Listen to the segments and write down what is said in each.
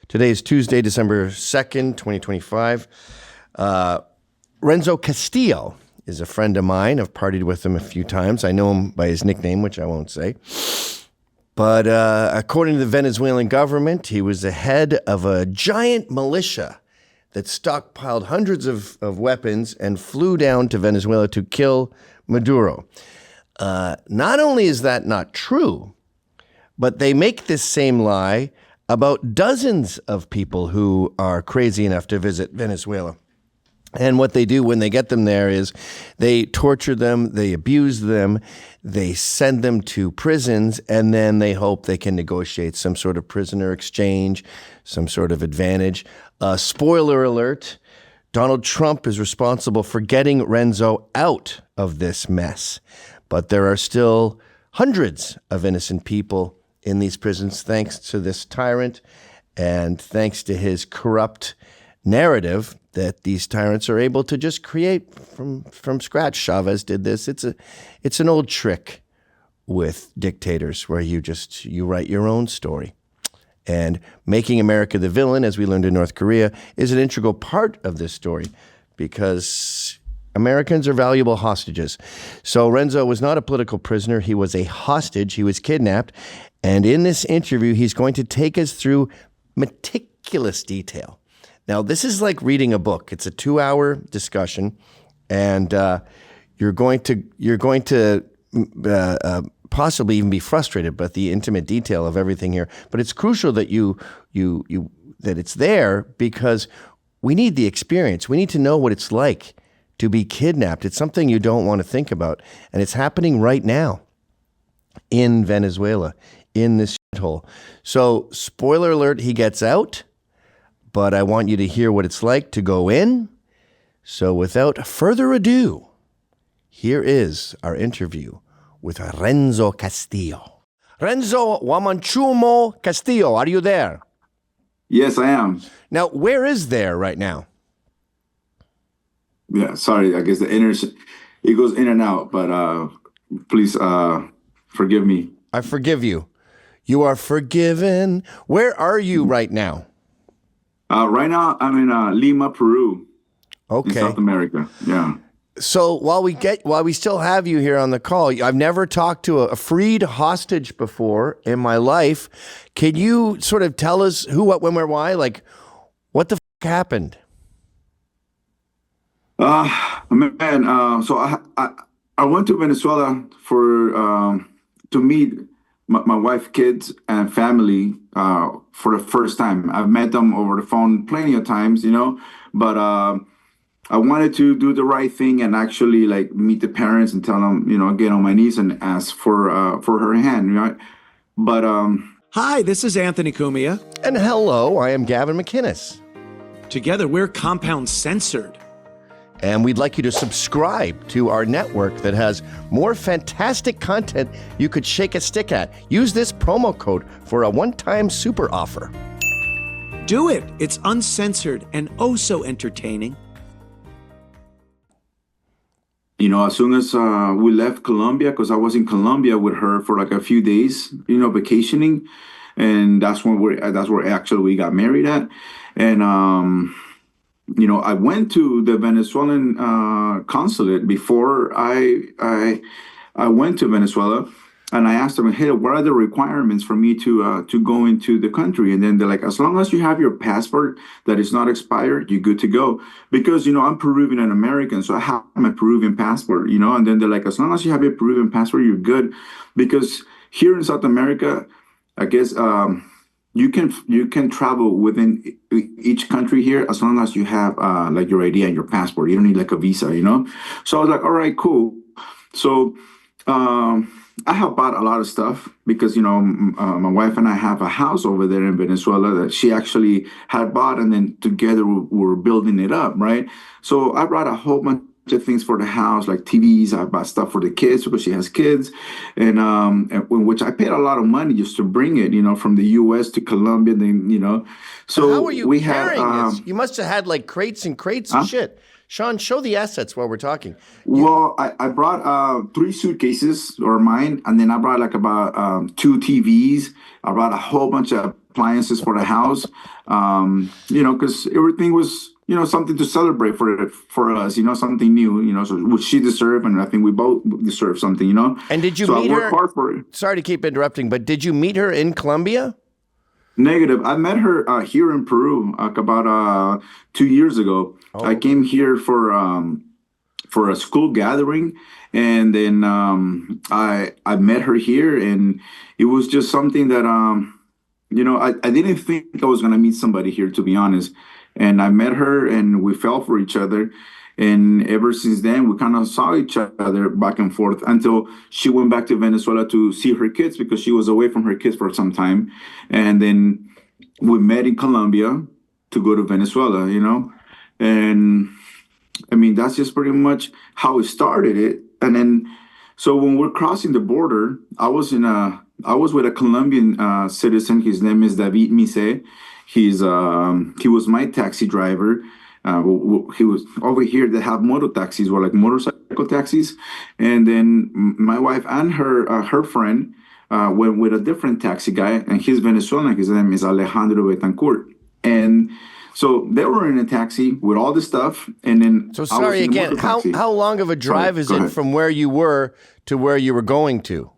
Today is Tuesday, December 2nd, 2025. Renzo Castillo is a friend of mine. I've partied with him a few times. I know him by his nickname, which I won't say. But according to the Venezuelan government, he was the head of a giant militia that stockpiled hundreds of weapons and flew down to Venezuela to kill Maduro. Not only is that not true, but they make this same lie about dozens of people who are crazy enough to visit Venezuela. And what they do when they get them there is they torture them, they abuse them, they send them to prisons, and then they hope they can negotiate some sort of prisoner exchange, some sort of advantage. Spoiler alert, Donald Trump is responsible for getting Renzo out of this mess. But there are still hundreds of innocent people in these prisons thanks to this tyrant and thanks to his corrupt narrative that these tyrants are able to just create from scratch. Chavez did this. It's an old trick with dictators where you write your own story. And making America the villain, as we learned in North Korea, is an integral part of this story because Americans are valuable hostages. So Renzo was not a political prisoner. He was a hostage. He was kidnapped. And in this interview, he's going to take us through meticulous detail. Now, this is like reading a book. It's a 2-hour discussion, and you're going to possibly even be frustrated by the intimate detail of everything here. But it's crucial that that it's there because we need the experience. We need to know what it's like to be kidnapped. It's something you don't want to think about, and it's happening right now in Venezuela, in this shithole. So, spoiler alert, he gets out. But I want you to hear what it's like to go in. So without further ado, here is our interview with Renzo Castillo. Renzo Wamanchumo Castillo, are you there? Yes, I am. Now, where is there right now? Yeah, sorry. I guess it goes in and out, but please forgive me. I forgive you. You are forgiven. Where are you right now? Right now, I'm in Lima, Peru. Okay. In South America. Yeah. So while we still have you here on the call, I've never talked to a freed hostage before in my life. Can you sort of tell us who, what, when, where, why? Like, what the f*** happened? Man. So I went to Venezuela to meet my wife, kids, and family for the first time. I've met them over the phone plenty of times, but I wanted to do the right thing and actually like meet the parents and tell them, get on my knees and ask for her hand, right? But Hi, this is Anthony Cumia. And hello, I am Gavin McInnes. Together, we're Compound Censored. And we'd like you to subscribe to our network that has more fantastic content you could shake a stick at. Use this promo code for a one-time super offer. Do it. It's uncensored and oh so entertaining. As soon as we left Colombia, because I was in Colombia with her for like a few days, vacationing, and that's where actually we got married at, and I went to the Venezuelan consulate before I went to Venezuela, and I asked them, hey, what are the requirements for me to go into the country? And then they're like, as long as you have your passport that is not expired, you're good to go. Because, I'm Peruvian and American, so I have my Peruvian passport, and then they're like, as long as you have your Peruvian passport, you're good. Because here in South America, I guess you can travel within each country here as long as you have like your ID and your passport. You don't need like a visa, So I was like, all right, cool. So I have bought a lot of stuff because, my wife and I have a house over there in Venezuela that she actually had bought, and then together we're building it up, right? So I brought a whole bunch of things for the house, like TVs. I bought stuff for the kids because she has kids, and which I paid a lot of money just to bring it, from the U.S. to Colombia, then, So how are you carrying this? You must have had like crates and crates and shit. Sean, show the assets while we're talking. Well, I brought 3 suitcases or mine, and then I brought like about 2 TVs. I brought a whole bunch of appliances for the house. Because everything was, something to celebrate for us, something new, so which she deserved, and I think we both deserve something, And did you so meet I worked her? hard for it. Sorry to keep interrupting, but did you meet her in Colombia? Negative. I met her here in Peru about 2 years ago. I came here for a school gathering, and then I met her here, and it was just something that I didn't think I was gonna meet somebody here, to be honest. And I met her, and we fell for each other. And ever since then, we kind of saw each other back and forth until she went back to Venezuela to see her kids, because she was away from her kids for some time. And then we met in Colombia to go to Venezuela, and I mean, that's just pretty much how it started it. And then, so when we're crossing the border, I was with a Colombian citizen. His name is David Mise. He was my taxi driver. He was over here. They have moto taxis, or like motorcycle taxis. And then my wife and her friend went with a different taxi guy, and he's Venezuelan. His name is Alejandro Betancourt. And so they were in a taxi with all this stuff, and then So sorry again. How long of a drive is it from where you were to where you were going to?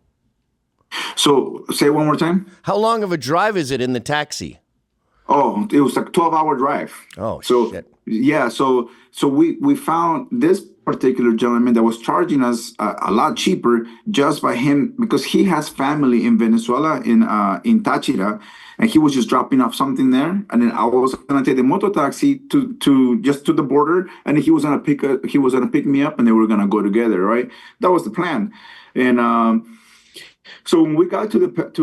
So say one more time. How long of a drive is it in the taxi? Oh, it was like a 12-hour drive. Oh, so shit. Yeah, so we found this particular gentleman that was charging us a lot cheaper just by him, because he has family in Venezuela in Táchira, and he was just dropping off something there, and then I was gonna take the moto taxi to just to the border, and he was gonna pick me up, and they were gonna go together, right? That was the plan, and so when we got to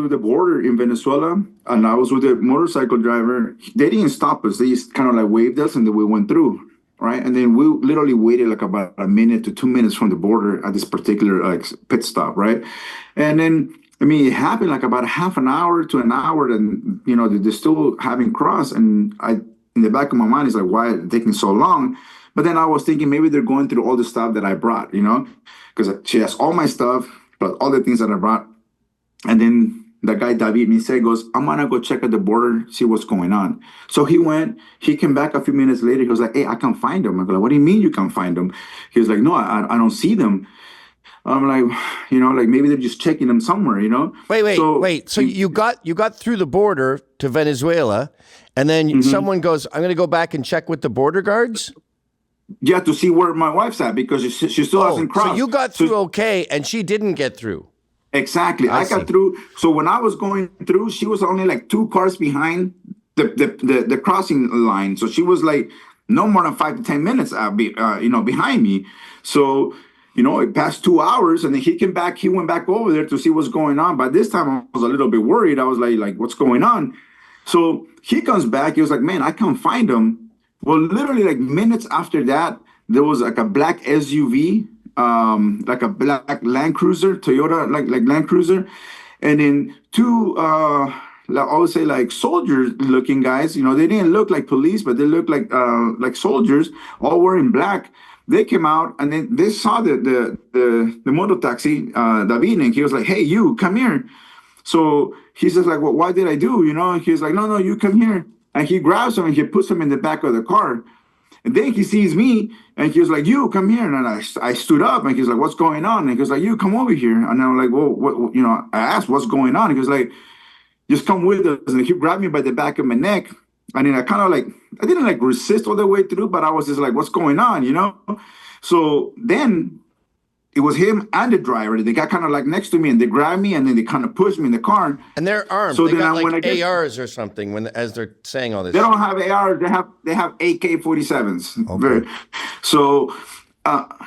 the border in Venezuela, and I was with the motorcycle driver, they didn't stop us. They just kind of like waved us, and then we went through, right? And then we literally waited like about a minute to 2 minutes from the border at this particular like pit stop, right? And then, I mean, it happened like about a half an hour to an hour, and they're still having crossed. And in the back of my mind, is like, why are they taking so long? But then I was thinking maybe they're going through all the stuff that I brought, because she has all my stuff, but all the things that I brought. And then the guy, David Mise, goes, I'm going to go check at the border, see what's going on. So he went, he came back a few minutes later. He was like, hey, I can't find them. I go, like, what do you mean you can't find them? He was like, no, I don't see them. I'm like, like maybe they're just checking them somewhere, Wait. So you got through the border to Venezuela, and then someone goes, I'm going to go back and check with the border guards? Yeah, to see where my wife's at, because she still hasn't crossed. So you got through okay, and she didn't get through. Exactly. I got through. So when I was going through, she was only like 2 cars behind the crossing line. So she was like no more than 5 to 10 minutes, behind me. So, it passed 2 hours, and then he came back. He went back over there to see what's going on. By this time, I was a little bit worried. I was like, what's going on? So he comes back. He was like, man, I can't find him. Well, literally like minutes after that, there was like a black SUV, like a black Land Cruiser, Toyota, like Land Cruiser, and then 2, I would say like soldier-looking guys. They didn't look like police, but they looked like soldiers, all wearing black. They came out, and then they saw the motor taxi, David, and he was like, "Hey, you come here." So he says like, "Well, what did I do?" And he's like, "No, you come here." And he grabs him and he puts him in the back of the car. And then he sees me, and he was like, "You come here." And I stood up, and he's like, "What's going on?" And he was like, "You come over here." And I'm like, "Well, what?" I asked, "What's going on?" He was like, "Just come with us." And he grabbed me by the back of my neck. And then I kind of I didn't resist all the way through, but I was just like, "What's going on?" So then it was him and the driver. They got kind of next to me, and they grabbed me, and then they kind of pushed me in the car. And they're armed. So they got ARs or something as they're saying all this. They don't have ARs. They have AK-47s. Okay. So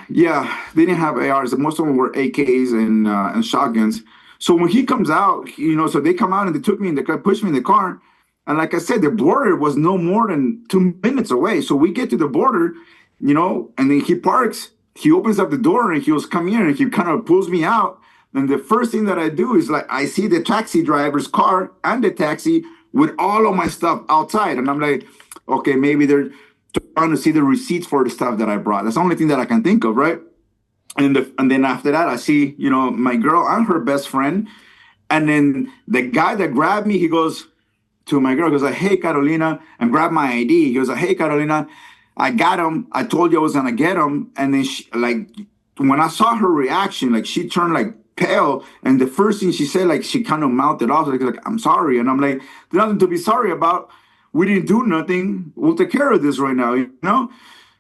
yeah, they didn't have ARs. Most of them were AKs and shotguns. So when he comes out, so they come out and they took me in the car, pushed me in the car. And like I said, the border was no more than 2 minutes away. So we get to the border, and then he parks. He opens up the door, and he goes, "Come here," and he kind of pulls me out. And the first thing that I do is I see the taxi driver's car and the taxi with all of my stuff outside. And I'm like, okay, maybe they're trying to see the receipts for the stuff that I brought. That's the only thing that I can think of, right? And then after that, I see, my girl and her best friend. And then the guy that grabbed me, he goes, to my girl. He goes like, hey, Carolina, and grabbed my ID. He goes like, hey, Carolina, I got him. I told you I was going to get him. And then she, like, when I saw her reaction, like she turned like pale. And the first thing she said, like she kind of mouthed it off. Like, I'm sorry. And I'm like, there's nothing to be sorry about. We didn't do nothing. We'll take care of this right now, you know?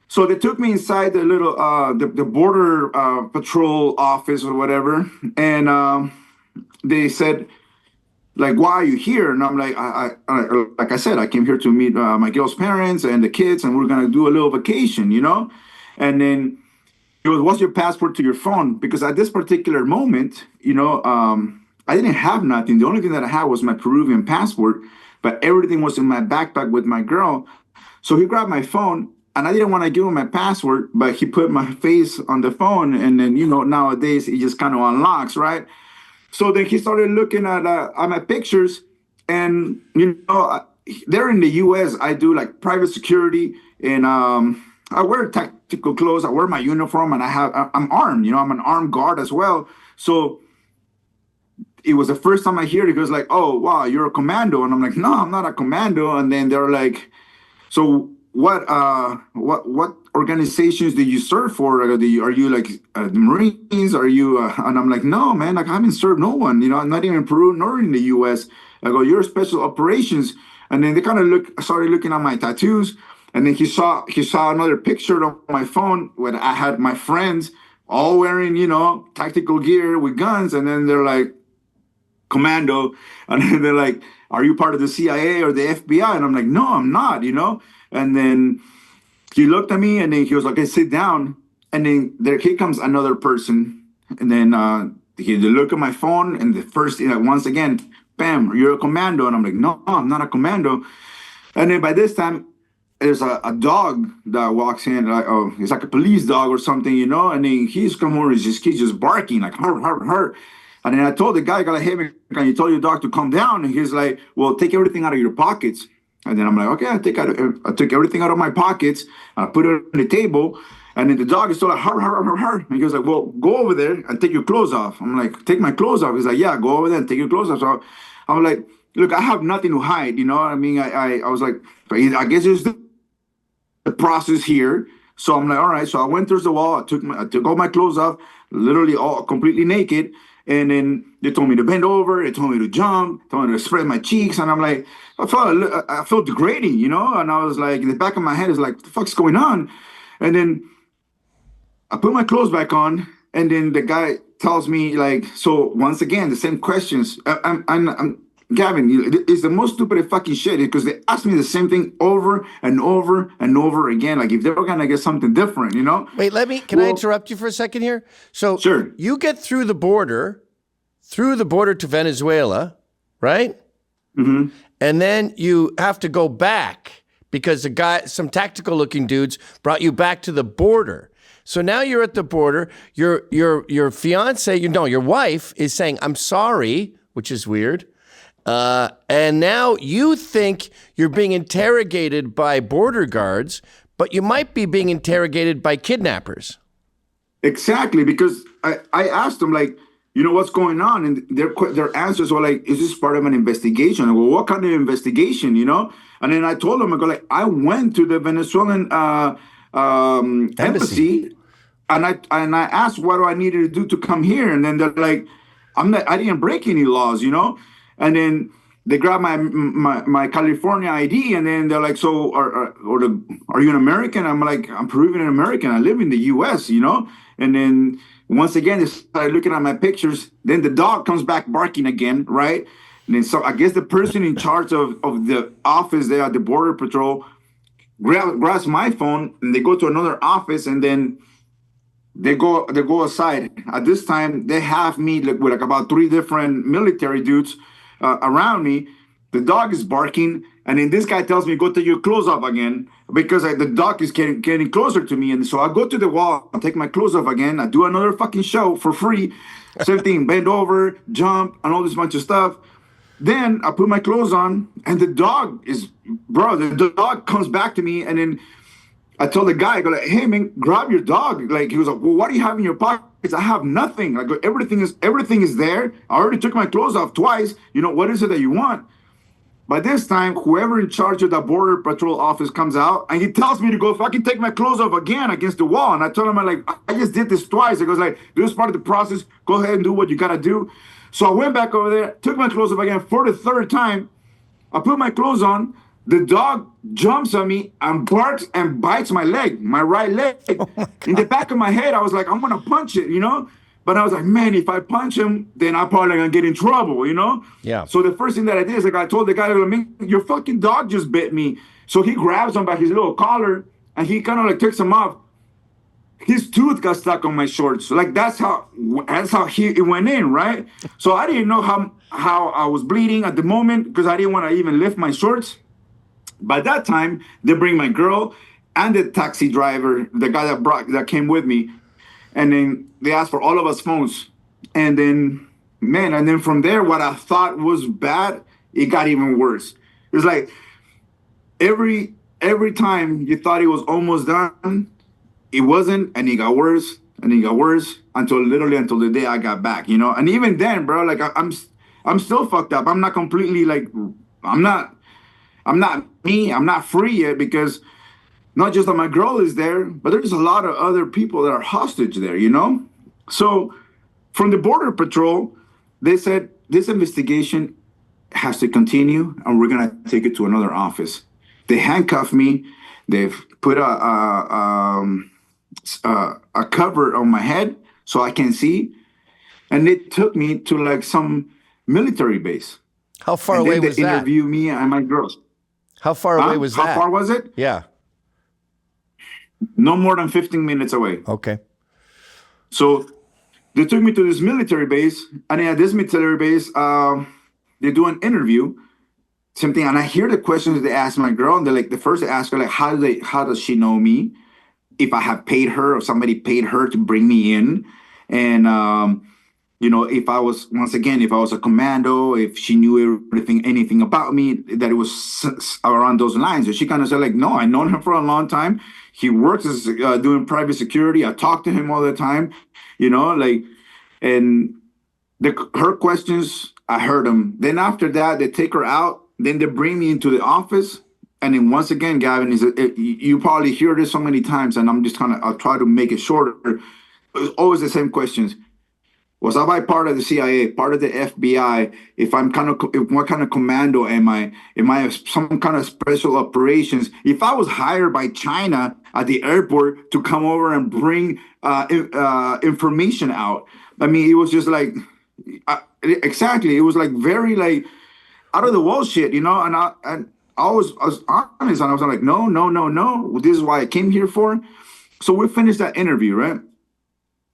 So they took me inside the little, the border patrol office or whatever. And they said, like, why are you here? And I'm like, like I said, I came here to meet my girl's parents and the kids, and we're going to do a little vacation, you know? And then it was, what's your passport to your phone? Because at this particular moment, you know, I didn't have nothing. The only thing that I had was my Peruvian passport, but everything was in my backpack with my girl. So he grabbed my phone, and I didn't want to give him my password, but he put my face on the phone. And then, you know, nowadays it just kind of unlocks, right? So then he started looking at my pictures, and, you know, there in the U.S., I do like private security, and I wear tactical clothes. I wear my uniform, and I'm armed. You know, I'm an armed guard as well. So it was the first time I hear it. He goes like, "Oh, wow, you're a commando," and I'm like, "No, I'm not a commando." And then they're like, "So what organizations do you serve for? Are you like the Marines? Are you?" And I'm like, "No, man. Like I haven't served no one. You know, not even in Peru nor in the U.S." I go, "You're special operations." And then they kind of started looking at my tattoos. And then he saw another picture on my phone where I had my friends all wearing, you know, tactical gear with guns. And then they're like, "Commando." And then they're like, "Are you part of the CIA or the FBI?" And I'm like, "No, I'm not, you know." And then he looked at me, and then he was like, "Hey, sit down." And then here comes another person. And then he looked at my phone, and the first thing, like, once again, bam, "You're a commando." And I'm like, "No, I'm not a commando." And then by this time, there's a dog that walks in, like, oh, it's like a police dog or something, you know. And then he's come over, he's just barking like, "Har, har, har." And then I told the guy, like, "Hey, man, can you tell your dog to calm down?" And he's like, "Well, take everything out of your pockets." And then I'm like, "Okay." I took everything out of my pockets, I put it on the table, and then the dog is still like, "Har, har, har, har." And he goes like, "Well, go over there and take your clothes off." I'm like, "Take my clothes off?" He's like, "Yeah, go over there and take your clothes off." So I'm like, "Look, I have nothing to hide, you know what I mean?" I was like, I guess it's the process here. So I'm like, all right. So I went towards the wall. I took all my clothes off, literally all completely naked. And then they told me to bend over. They told me to jump. Told me to spread my cheeks. And I'm like, I felt degrading, you know. And I was like, in the back of my head is like, what the fuck's going on? And then I put my clothes back on. And then the guy tells me, like, so once again, the same questions. I'm Gavin, it's the most stupid fucking shit because they asked me the same thing over and over and over again. Like if they were gonna get something different, you know? Wait, can I interrupt you for a second here? So sure. You get through the border to Venezuela, right? Mm-hmm. And then you have to go back because some tactical looking dudes brought you back to the border. So now you're at the border. Your fiance, your wife is saying, "I'm sorry," which is weird. And now you think you're being interrogated by border guards, but you might be being interrogated by kidnappers. Exactly, because I asked them, like, you know, what's going on? And their answers were like, "Is this part of an investigation?" I go, "What kind of investigation, you know?" And then I told them, I go, like, I went to the Venezuelan embassy, and I asked what do I needed to do to come here. And then they're like, I didn't break any laws, you know? And then they grab my California ID, and then they're like, "So, are you an American?" I'm like, "I'm Peruvian American. I live in the U.S., you know." And then once again, they started looking at my pictures. Then the dog comes back barking again, right? And then so I guess the person in charge of the office there at the Border Patrol grabs my phone, and they go to another office, and then they go aside. At this time, they have me with like about 3 different military dudes around me. The dog is barking, and then this guy tells me, "Go take your clothes off again," because the dog is getting closer to me. And so I go to the wall, I take my clothes off again, I do another fucking show for free, same thing, bend over, jump, and all this bunch of stuff. Then I put my clothes on, and the dog comes back to me, and then I told the guy, I go like, "Hey man, grab your dog." Like he was like, "Well, what do you have in your pockets?" "I have nothing." I go, everything is there. I already took my clothes off twice. You know, what is it that you want?" By this time, whoever in charge of the border patrol office comes out and he tells me to go fucking take my clothes off again against the wall. And I told him, I just did this twice. It goes like, this is part of the process. Go ahead and do what you gotta do. So I went back over there, took my clothes off again for the third time. I put my clothes on. The dog jumps on me and barks and bites my leg, my right leg. In the back of my head, I was like, I'm gonna punch it, you know? But I was like, man, if I punch him, then I'm probably gonna get in trouble, you know? Yeah. So the first thing that I did is I told the guy, your fucking dog just bit me. So he grabs him by his little collar and he kind of like takes him off. His tooth got stuck on my shorts. So like that's how it went in, right? So I didn't know how I was bleeding at the moment because I didn't want to even lift my shorts. By that time, they bring my girl and the taxi driver, the guy that came with me. And then they asked for all of us phones. And then, man, and then from there, what I thought was bad, it got even worse. It was like every time you thought it was almost done, it wasn't, and it got worse, and it got worse until the day I got back, you know? And even then, bro, like I'm still fucked up. I'm not completely like, I'm not me. I'm not free yet because not just that my girl is there, but there's a lot of other people that are hostage there, you know? So from the Border Patrol, they said this investigation has to continue and we're going to take it to another office. They handcuffed me. They've put a cover on my head so I can see. And they took me to like some military base. How far away was that? They interviewed me and my girls. How far away was that? How far was it? Yeah. No more than 15 minutes away. Okay. So they took me to this military base, and at this military base, they do an interview, same thing. And I hear the questions they ask my girl, and they're like, the first they ask her, like, how does she know me? If I have paid her or somebody paid her to bring me in. And, you know, if I was a commando, if she knew anything about me, that it was around those lines. So she kind of said, like, no, I've known him for a long time. He works as doing private security. I talk to him all the time, you know, like, and her questions, I heard them. Then after that, they take her out. Then they bring me into the office. And then once again, Gavin, you probably hear this so many times, and I'll try to make it shorter. It's always the same questions. Was I part of the CIA, part of the FBI? What kind of commando am I? Am I some kind of special operations? If I was hired by China at the airport to come over and bring information out, I mean, it was just like, exactly. It was like very like out of the wall shit, you know. And I was honest, and I was like, no. This is why I came here for. So we finished that interview, right?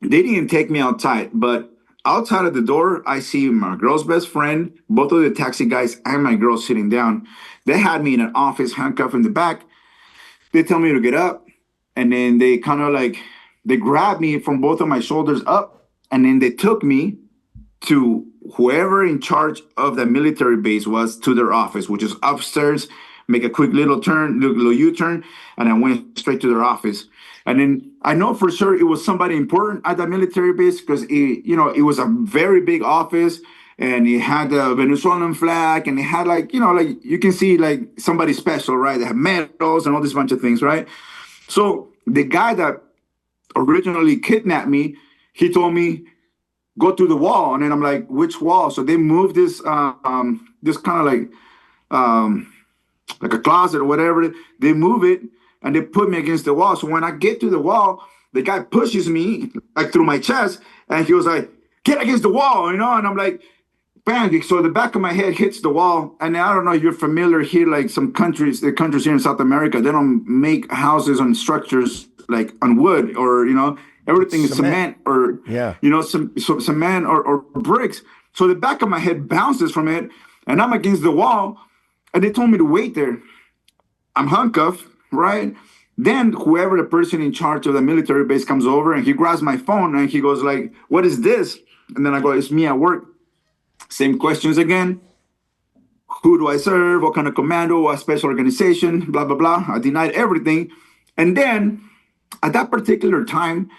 They didn't take me outside, but outside of the door, I see my girl's best friend, both of the taxi guys, and my girl sitting down. They had me in an office, handcuffed in the back. They tell me to get up, and then they kind of like, they grabbed me from both of my shoulders up, and then they took me to whoever in charge of the military base was, to their office, which is upstairs. Make a quick little U-turn, and I went straight to their office. And then I know for sure it was somebody important at the military base because it was a very big office, and it had the Venezuelan flag, and it had like you can see like somebody special, right? They have medals and all this bunch of things, right? So the guy that originally kidnapped me, he told me, go to the wall. And then I'm like, which wall? So they moved this this kind of like a closet or whatever. They move it and they put me against the wall. So when I get to the wall, the guy pushes me like through my chest, and he was like, get against the wall, you know? And I'm like, bang. So the back of my head hits the wall. And I don't know if you're familiar here, like the countries here in South America, they don't make houses on structures like on wood, or, everything is cement or, some cement or bricks. So the back of my head bounces from it, and I'm against the wall, and they told me to wait there. I'm handcuffed, right? Then whoever the person in charge of the military base comes over, and he grabs my phone, and he goes like, what is this? And then I go, it's me at work. Same questions again. Who do I serve? What kind of commando? What special organization? Blah, blah, blah. I denied everything. And then at that particular time,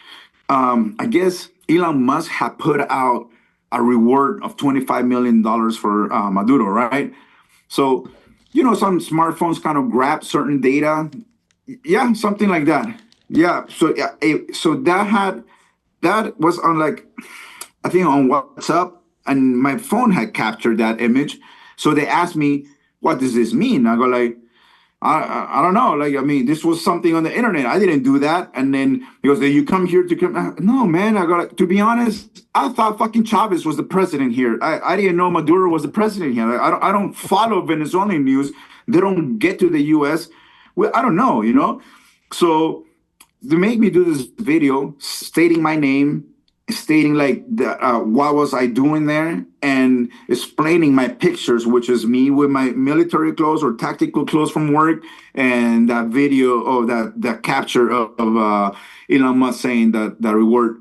I guess Elon Musk had put out a reward of $25 million for Maduro, right? So some smartphones kind of grab certain data. Yeah, something like that. Yeah. So yeah, so that was on like, I think on WhatsApp, and my phone had captured that image. So they asked me, "What does this mean?" I go like, I don't know. Like, I mean, this was something on the internet. I didn't do that. And then he goes, "You come here to come?" No, man. I go like, to be honest, I thought fucking Chavez was the president here. I didn't know Maduro was the president here. Like, I don't follow Venezuelan news. They don't get to the U.S. Well, I don't know, So they make me do this video stating my name, stating like what was I doing there, and explaining my pictures, which is me with my military clothes or tactical clothes from work, and that video of that capture of Elon Musk saying that reward.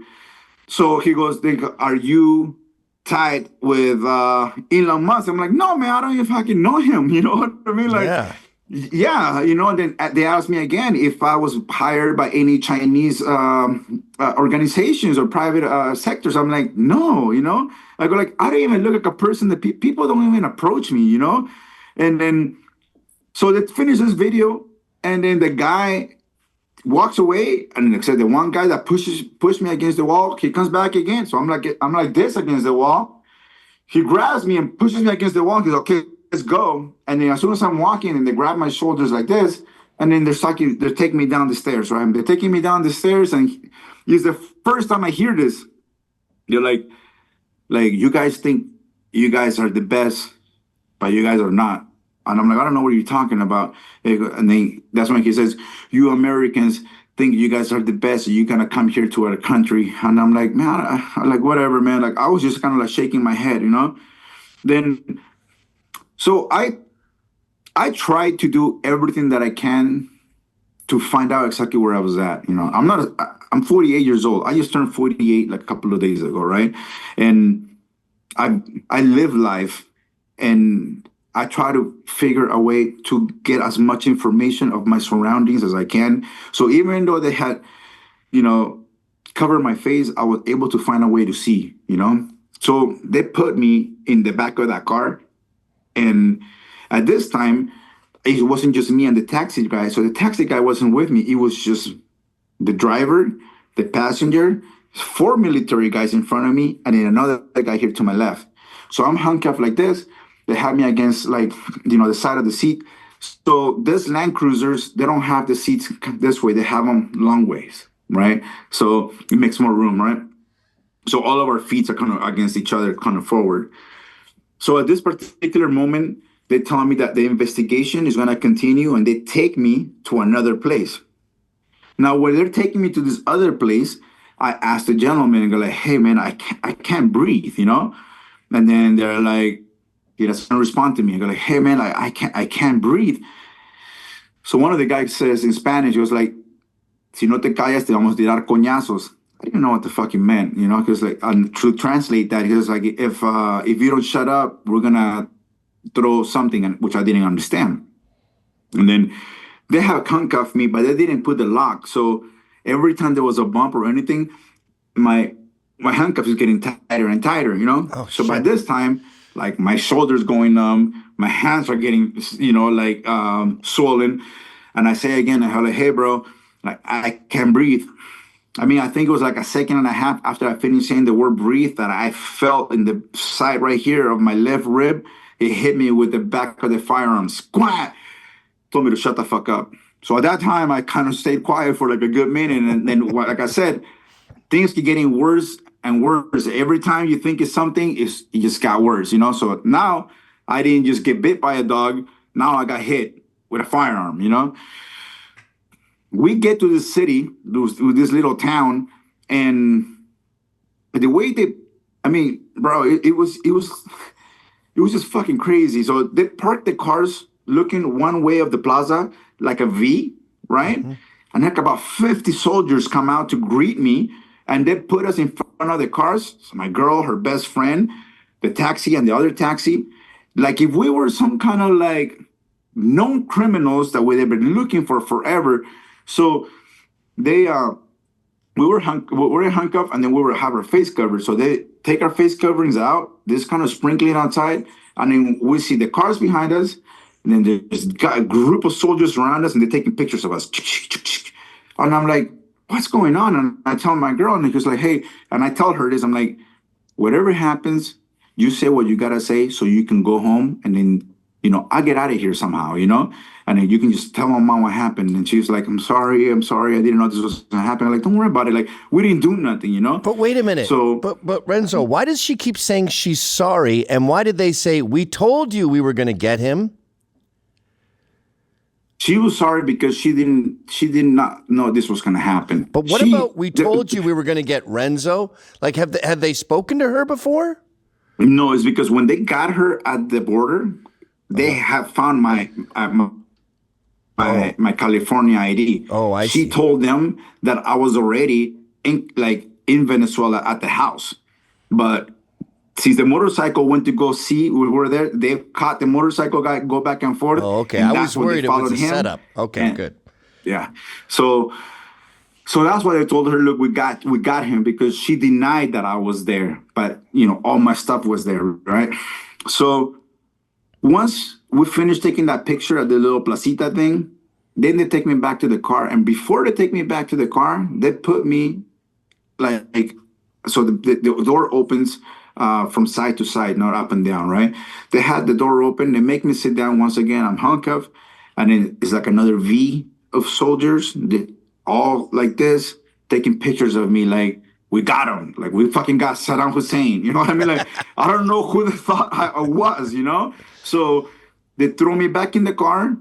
So he goes, "Are you tied with Elon Musk?" I'm like, "No, man, I don't even fucking know him." You know what I mean? Like, yeah, and then they asked me again if I was hired by any Chinese organizations or private sectors. I'm like, no, I go like, I don't even look like a person that people don't even approach me, And then, so they finish this video, and then the guy walks away, and except the one guy that pushed me against the wall, he comes back again. So I'm like this against the wall. He grabs me and pushes me against the wall. He's okay, let's go. And then as soon as I'm walking, and they grab my shoulders like this, and then they're taking me down the stairs, right? They're taking me down the stairs, and it's the first time I hear this. They're like, you guys think you guys are the best, but you guys are not. And I'm like, I don't know what you're talking about. And then that's when he says, you Americans think you guys are the best, you're gonna come here to our country. And I'm like, man, I like, whatever, man. Like, I was just kind of like shaking my head, Then, so I tried to do everything that I can to find out exactly where I was at. I'm 48 years old. I just turned 48 like a couple of days ago, right? And I live life, and I try to figure a way to get as much information of my surroundings as I can. So even though they had, covered my face, I was able to find a way to see, So they put me in the back of that car. And at this time, it wasn't just me and the taxi guy. So the taxi guy wasn't with me. It was just the driver, the passenger, 4 military guys in front of me, and then another guy here to my left. So I'm handcuffed like this. They have me against the side of the seat. So these Land Cruisers, they don't have the seats this way. They have them long ways, right? So it makes more room, right? So all of our feet are kind of against each other, kind of forward. So at this particular moment, they tell me that the investigation is going to continue, and they take me to another place. Now, when they're taking me to this other place, I asked the gentleman and go like, "Hey, man, I can't breathe, And then they're like, he doesn't respond to me. I go like, "Hey, man, I can't breathe." So one of the guys says in Spanish, he was like, "Si no te callas, te vamos a tirar coñazos." I didn't know what the fuck he meant, because to translate that, he was like, if you don't shut up, we're gonna throw something, which I didn't understand. And then they have handcuffed me, but they didn't put the lock. So every time there was a bump or anything, my handcuff is getting tighter and tighter, Oh, so shit. by this time, like, my shoulders going numb, my hands are getting, swollen. And I say again, I like, "Hey, bro, like, I can't breathe." I mean, I think it was like a second and a half after I finished saying the word breathe that I felt in the side right here of my left rib. It hit me with the back of the firearm. Squat! Told me to shut the fuck up. So at that time, I kind of stayed quiet for like a good minute. And then, like I said, things keep getting worse and worse. Every time you think it's something, it just got worse, So now I didn't just get bit by a dog. Now I got hit with a firearm, We get to this city, to this little town, and the way bro, it was just fucking crazy. So they parked the cars looking one way of the plaza, like a V, right? Mm-hmm. And like about 50 soldiers come out to greet me, and they put us in front of the cars. So my girl, her best friend, the taxi, and the other taxi. Like if we were some kind of like known criminals that they've been looking for forever. So they we were handcuffed, and then we have our face covered. So they take our face coverings out, this kind of sprinkling outside, and then we see the cars behind us, And then there's a group of soldiers around us, and they're taking pictures of us. And I'm like, what's going on? And I tell my girl, and she's like, hey, and I tell her this, I'm like, whatever happens, you say what you gotta say so you can go home, and then, I'll get out of here somehow, and then you can just tell my mom what happened. And she's like, I'm sorry, I didn't know this was gonna happen. I'm like, don't worry about it. Like, we didn't do nothing, But wait a minute. So, but Renzo, why does she keep saying she's sorry? And why did they say, we told you we were gonna get him? She was sorry because she did not know this was going to happen. But what about we told you we were going to get Renzo? Like, have they spoken to her before? No, it's because when they got her at the border, they have found my California ID. Oh, I see. She told them that I was already in Venezuela at the house, but since the motorcycle went to go see, we were there. They caught the motorcycle guy go back and forth. Oh, okay. I was worried it was a setup. Okay, good. Yeah. So that's why they told her, look, we got him, because she denied that I was there, but all my stuff was there, right? So once we finished taking that picture at the little placita thing, then they take me back to the car, and before they take me back to the car, they put me so the door opens from side to side, not up and down, right? They had the door open. They make me sit down once again. I'm handcuffed. And then it's like another V of soldiers, all like this, taking pictures of me like, we got him. Like, we fucking got Saddam Hussein. You know what I mean? Like, I don't know who they thought I was, So they throw me back in the car.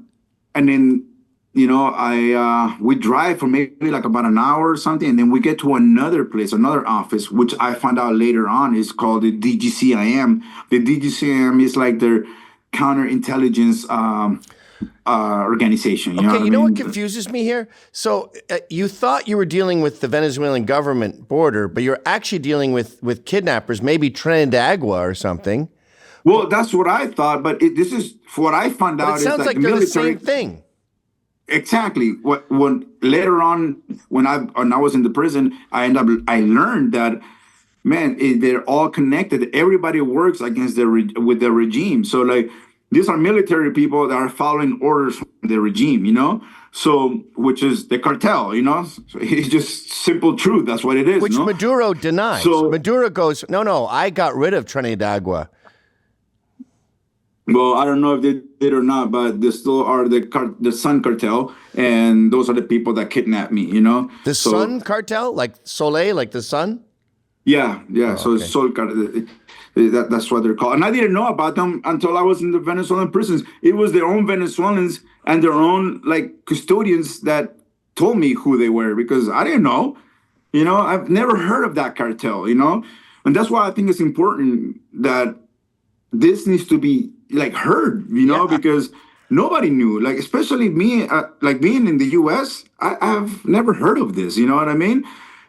And then, we drive for maybe like about an hour or something, and then we get to another place, another office, which I found out later on is called the DGCIM. The DGCIM is like their counterintelligence organization. You know what confuses me here? So you thought you were dealing with the Venezuelan government border, but you're actually dealing with kidnappers, maybe Trinidagua or something. Well, that's what I thought, but this is what I found out. It sounds like they're the same thing. Exactly. When later on, when I was in the prison, I learned that, man, they're all connected. Everybody works against with the regime. So like, these are military people that are following orders from the regime, So, which is the cartel, So it's just simple truth. That's what it is. Which Maduro denies. So Maduro goes, no, I got rid of Trinidagua. Well, I don't know if they did or not, but they still are the Sun Cartel, and those are the people that kidnapped me, The Sun Cartel? Like Soleil, like the sun? Yeah. Oh, so okay. it's Sol Cartel. That's what they're called. And I didn't know about them until I was in the Venezuelan prisons. It was their own Venezuelans and their own custodians that told me who they were, because I didn't know. I've never heard of that cartel, And that's why I think it's important that this needs to be heard, because nobody knew, especially me, being in the US, I've never heard of this, you know what I mean?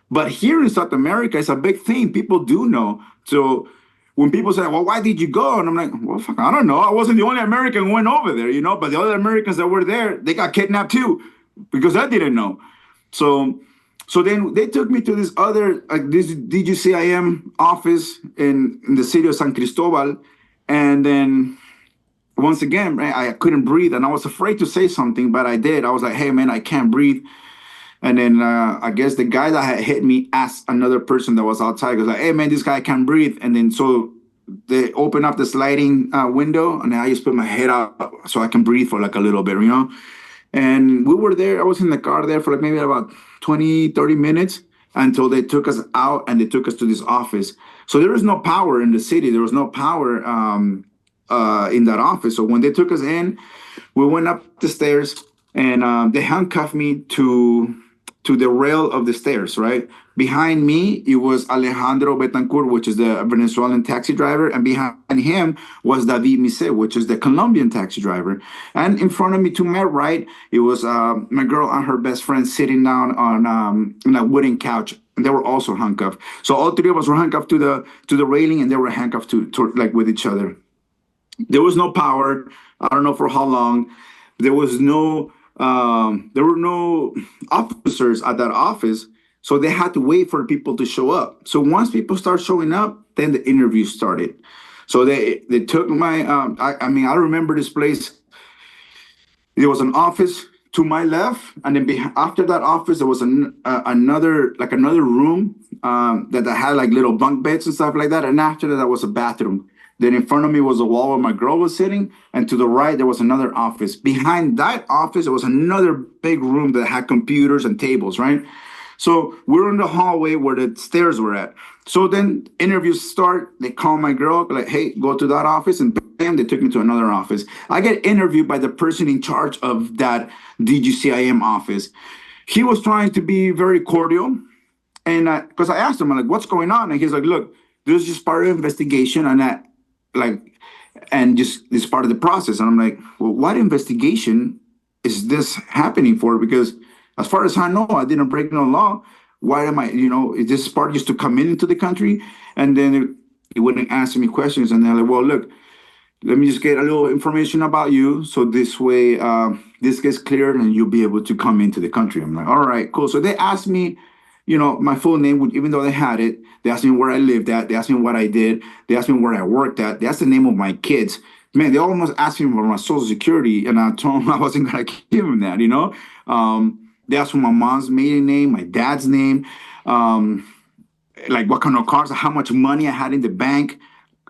But here in South America, it's a big thing. People do know. So when people say, well, why did you go? And I'm like, well, fuck, I don't know. I wasn't the only American who went over there, but the other Americans that were there, they got kidnapped too, because I didn't know. So then they took me to this other, this DGCIM office in the city of San Cristobal. And then once again, I couldn't breathe, and I was afraid to say something, but I did. I was like, hey, man, I can't breathe. And then I guess the guy that had hit me asked another person that was outside, he was like, hey, man, this guy can't breathe. And then so they open up the sliding window, and then I just put my head out so I can breathe for a little bit, And we were there. I was in the car there for maybe about 20, 30 minutes until they took us out and they took us to this office. So there was no power in the city. There was no power in that office. So when they took us in, we went up the stairs, and they handcuffed me to the rail of the stairs, right? Behind me, it was Alejandro Betancourt, which is the Venezuelan taxi driver. And behind him was David Mise, which is the Colombian taxi driver. And in front of me, to my right, it was my girl and her best friend sitting down on a wooden couch. And they were also handcuffed. So all three of us were handcuffed to the railing, and they were handcuffed to with each other. There was no power. I don't know for how long. There were no officers at that office, so they had to wait for people to show up. So once people start showing up, then the interview started. So they took my I remember this place. there was an office to my left, and then after that office, there was another room that had like little bunk beds and stuff like that. And after that, was a bathroom. Then in front of me was a wall where my girl was sitting, and to the right there was another office. Behind that office, there was another big room that had computers and tables, right? So we're in the hallway where the stairs were at. So then interviews start. They call my girl, like, hey, go to that office. And bam, they took me to another office. I get interviewed by the person in charge of that DGCIM office. He was trying to be very cordial. And because I asked him, I'm like, what's going on? And he's like, look, this is just part of the investigation. And just this part of the process. And I'm like, well, what investigation is this happening for? Because as far as I know, I didn't break no law. Why am I, is this part just to come into the country? And then he wouldn't answer me questions. And they're like, well, look, let me just get a little information about you. So this way, this gets cleared and you'll be able to come into the country. I'm like, all right, cool. So they asked me, my full name, even though they had it. They asked me where I lived at. They asked me what I did. They asked me where I worked at. They asked the name of my kids. Man, they almost asked me for my social security. And I told them I wasn't going to give them that, They asked for my mom's maiden name, my dad's name, like what kind of cars, how much money I had in the bank,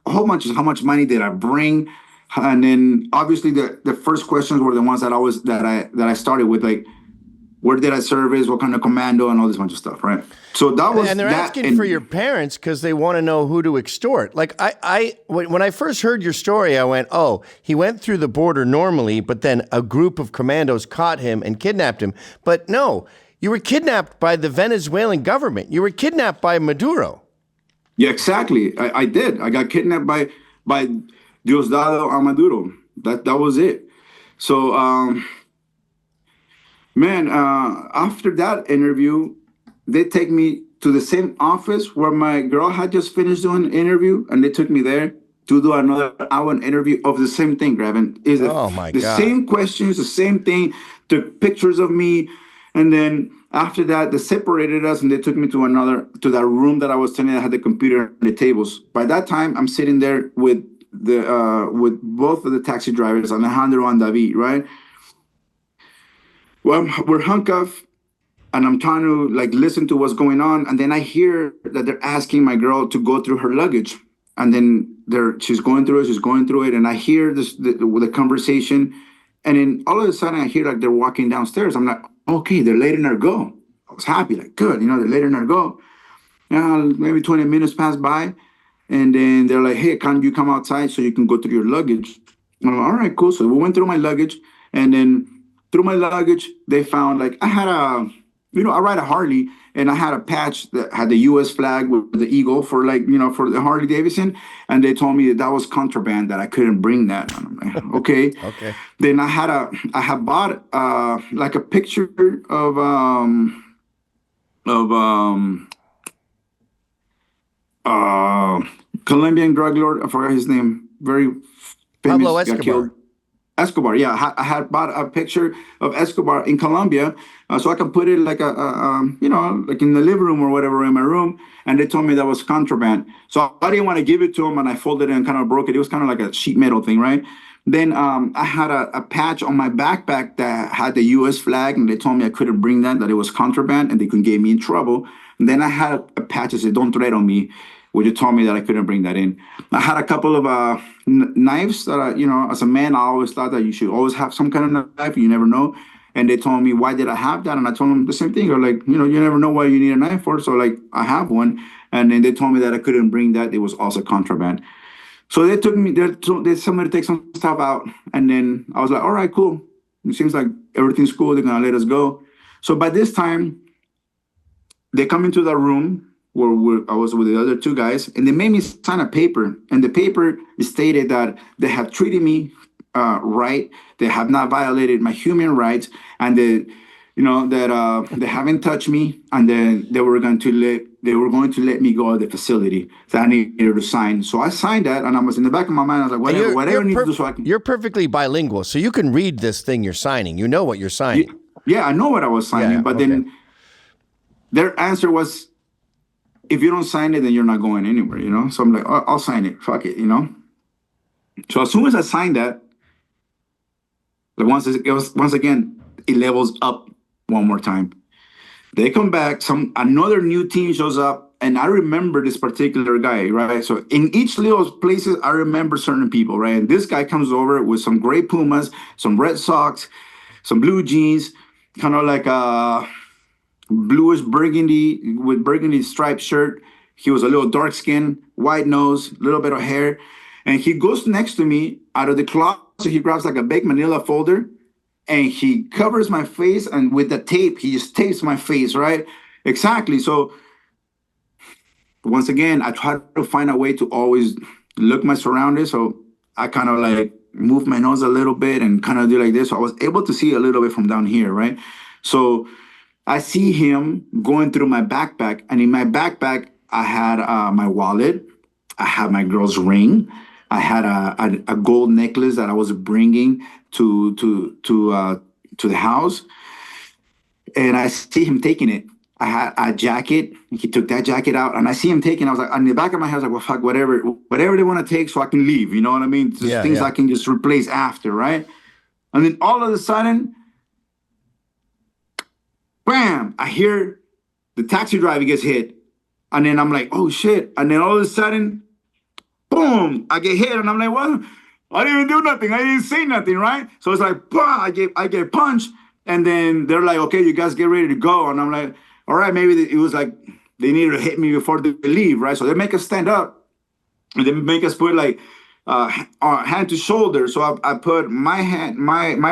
a whole bunch of how much money did I bring. And then obviously the first questions were the ones that I started with, like, where did I service, what kind of commando, and all this bunch of stuff, right? So that was, and they're asking for your parents because they want to know who to extort. Like when I first heard your story, I went, oh, he went through the border normally, but then a group of commandos caught him and kidnapped him. But no, you were kidnapped by the Venezuelan government. You were kidnapped by Maduro. Yeah, exactly. I did. I got kidnapped by Diosdado a Maduro. That was it. So, man, after that interview, they take me to the same office where my girl had just finished doing an interview, and they took me there to do another hour interview of the same thing, Gavin. Oh my God. The same questions, the same thing, took pictures of me. And then after that, they separated us and they took me to that room that I was telling you that had the computer and the tables. By that time, I'm sitting there with both of the taxi drivers, Alejandro and David, right? Well, we're handcuffed, and I'm trying to listen to what's going on, and then I hear that they're asking my girl to go through her luggage, and then she's going through it, and I hear the conversation, and then all of a sudden I hear they're walking downstairs. I'm like, okay, they're letting her go. I was happy, good, they're letting her go. Maybe 20 minutes pass by, and then they're like, hey, can you come outside so you can go through your luggage? I'm like, all right, cool. So we went through my luggage, and then through my luggage, they found I had I ride a Harley, and I had a patch that had the U.S. flag with the eagle for for the Harley Davidson, and they told me that was contraband, that I couldn't bring that. And I'm like, okay. Okay. Then I had bought a picture of Colombian drug lord. I forgot his name. Very famous. Pablo Escobar. Escobar, yeah. I had bought a picture of Escobar in Colombia, so I can put it like in the living room or whatever in my room. And they told me that was contraband. So I didn't want to give it to them, and I folded it and kind of broke it. It was kind of like a sheet metal thing, right? Then I had a patch on my backpack that had the U.S. flag, and they told me I couldn't bring that it was contraband, and they could get me in trouble. And then I had a patch that said, don't threat on me, which told me that I couldn't bring that in. I had a couple of knives that as a man, I always thought that you should always have some kind of knife. You never know. And they told me, why did I have that? And I told them the same thing. They're like, you never know what you need a knife for. So I have one. And then they told me that I couldn't bring that. It was also contraband. So they took me there. They told me to take some stuff out. And then I was like, all right, cool. It seems like everything's cool. They're going to let us go. So by this time, they come into the room where I was with the other two guys, and they made me sign a paper. And the paper stated that they have treated me right. They have not violated my human rights, and that they haven't touched me, and then they were going to let me go of the facility. So I needed to sign. So I signed that, and I was in the back of my mind. I was like, whatever I need to do, so I can. You're perfectly bilingual, so you can read this thing you're signing. You know what you're signing. Yeah, I know what I was signing, but then their answer was, if you don't sign it, then you're not going anywhere, So I'm like, I'll sign it. Fuck it, So as soon as I signed that, Like once again, it levels up one more time. They come back, another new team shows up, and I remember this particular guy, right? So in each little places, I remember certain people, right? And this guy comes over with some gray Pumas, some red socks, some blue jeans, kind of like a bluish burgundy with burgundy striped shirt. He was a little dark skin, white nose, a little bit of hair. And he goes next to me out of the closet. He grabs like a big manila folder and he covers my face. And with the tape, he just tapes my face, right? Exactly. So once again, I try to find a way to always look my surroundings. So I kind of like move my nose a little bit and kind of do like this. So I was able to see a little bit from down here, right? So I see him going through my backpack. And in my backpack, I had my wallet. I had my girl's ring. I had a gold necklace that I was bringing to the house, and I see him taking it. I had a jacket. He took that jacket out, and I see him taking. I was like, on the back of my head, I was like, well, fuck, whatever they want to take, so I can leave. You know what I mean? Just things I can just replace after, right? And then all of a sudden, bam! I hear the taxi driver gets hit, and then I'm like, oh shit! And then all of a sudden, boom, I get hit, and I'm like, what? I didn't even do nothing. I didn't say nothing, right? So it's like, bah, I get punched, and then they're like, okay, you guys get ready to go. And I'm like, all right, maybe it was like they needed to hit me before they leave, right? So they make us stand up, and they make us put like hand to shoulder. So I put my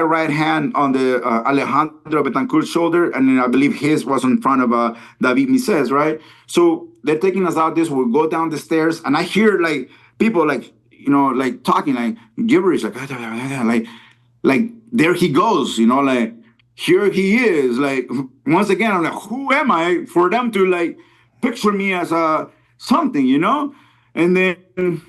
right hand on the Alejandro Betancourt's shoulder, and then I believe his was in front of David Mises, right? So they're taking us out. We go down the stairs, and I hear like people like, you know, like talking like gibberish, like there he goes, you know, like here he is. Like once again, I'm like, who am I for them to like picture me as a something, you know? And then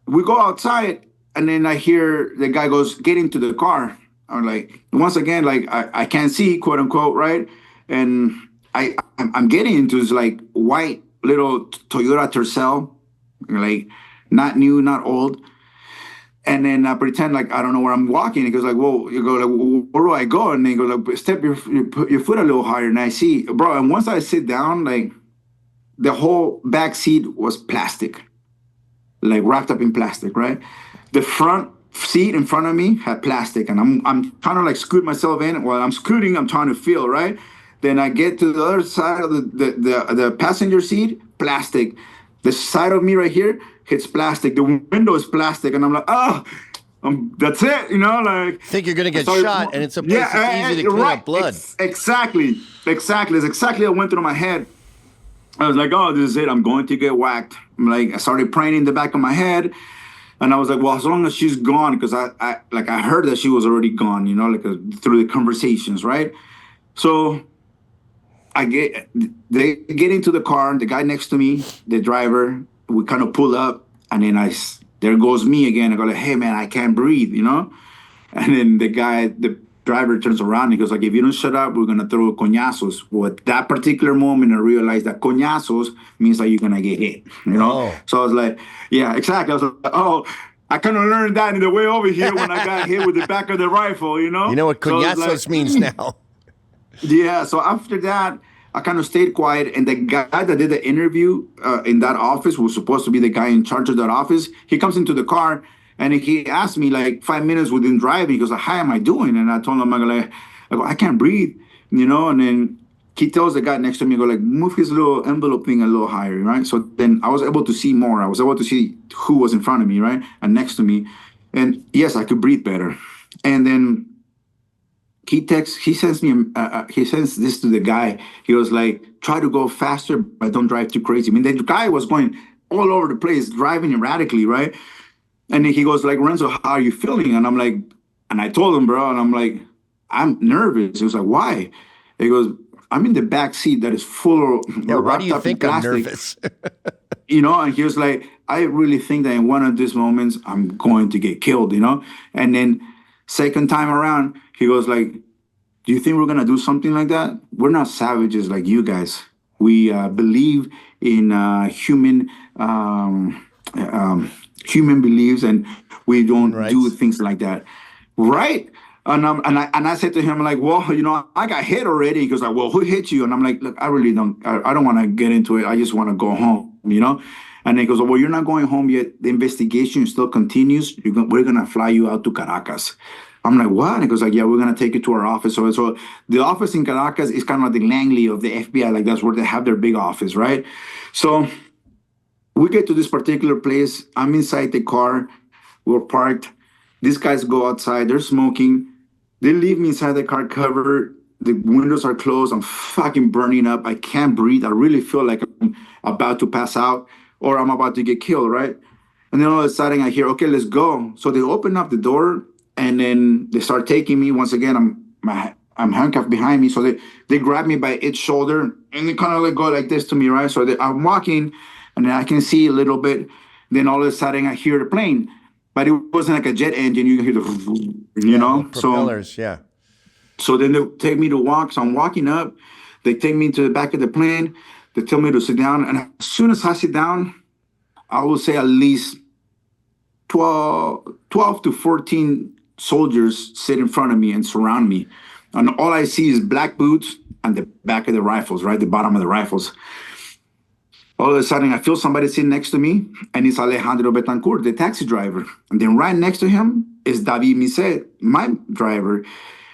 we go outside, and then I hear the guy goes, get into the car. I'm like, once again, like I can't see, quote unquote, right? And I'm getting into this like white little Toyota Tercel, like not new, not old. And then I pretend like I don't know where I'm walking. He goes like, "Whoa!" You go like, "Where do I go?" And he goes like, "Step your foot a little higher." And I see, bro. And once I sit down, like the whole back seat was plastic, like wrapped up in plastic, right? The front seat in front of me had plastic, and I'm trying to like scoot myself in. While I'm scooting, I'm trying to feel, right? Then I get to the other side of the passenger seat, plastic. The side of me right here hits plastic. The window is plastic, and I'm like, oh, that's it, you know, like. Think you're gonna get shot, and it's a place that's easy to clean up blood. Exactly. It's exactly what went through my head. I was like, oh, this is it. I'm going to get whacked. I'm like, I started praying in the back of my head. And I was like, well, as long as she's gone, because I heard that she was already gone, you know, like through the conversations, right? So they get into the car, the guy next to me, the driver, we kind of pull up, and then there goes me again. I go like, hey man, I can't breathe, you know? And then the driver turns around and he goes like, if you don't shut up, we're gonna throw coñazos. Well, at that particular moment, I realized that coñazos means that you're gonna get hit, you know? Oh. So I was like, yeah, exactly. I was like, oh, I kind of learned that in the way over here when I got hit with the back of the rifle, you know? You know what coñazos means now. Yeah, so after that, I kind of stayed quiet, and the guy that did the interview in that office, who was supposed to be the guy in charge of that office, he comes into the car, and he asked me like 5 minutes within driving, he goes, how am I doing? And I told him, I go, I can't breathe, you know? And then he tells the guy next to me, go like, move his little envelope thing a little higher, right? So then I was able to see more. I was able to see who was in front of me, right? And next to me. And yes, I could breathe better. And then he sends this to the guy. He was like, try to go faster, but don't drive too crazy. I mean, the guy was going all over the place, driving erratically, right? And then he goes like, Renzo, how are you feeling? And I'm like, and I told him, bro, and I'm like, I'm nervous. He was like, why? He goes, I'm in the back seat that is full of why do you think I'm nervous? You know, and he was like, I really think that in one of these moments, I'm going to get killed, you know? And then second time around, he goes like, do you think we're going to do something like that? We're not savages like you guys. We believe in human beliefs, and we don't do things like that. Right? And I said to him, like, well, I got hit already. He goes like, well, who hit you? And I'm like, look, I really I don't want to get into it. I just want to go home. And he goes, well, you're not going home yet. The investigation still continues. We're going to fly you out to Caracas. I'm like, what? And he goes like, yeah, we're going to take you to our office. So the office in Caracas is kind of like the Langley of the FBI. Like that's where they have their big office, right? So we get to this particular place. I'm inside the car. We're parked. These guys go outside. They're smoking. They leave me inside the car covered. The windows are closed. I'm fucking burning up. I can't breathe. I really feel like I'm about to pass out or I'm about to get killed, right? And then all of a sudden I hear, okay, let's go. So they open up the door and then they start taking me. Once again, I'm handcuffed behind me. So they grab me by each shoulder and they kind of like go like this to me, right? So I'm walking and then I can see a little bit. Then all of a sudden I hear the plane. But it wasn't like a jet engine. You can hear the, propellers, yeah. So then they take me to walk. So I'm walking up. They take me to the back of the plane. They tell me to sit down. And as soon as I sit down, I will say at least 12 to 14 soldiers sit in front of me and surround me. And all I see is black boots and the back of the rifles, right? The bottom of the rifles. All of a sudden, I feel somebody sitting next to me, and it's Alejandro Betancourt, the taxi driver. And then right next to him is David Miset, my driver.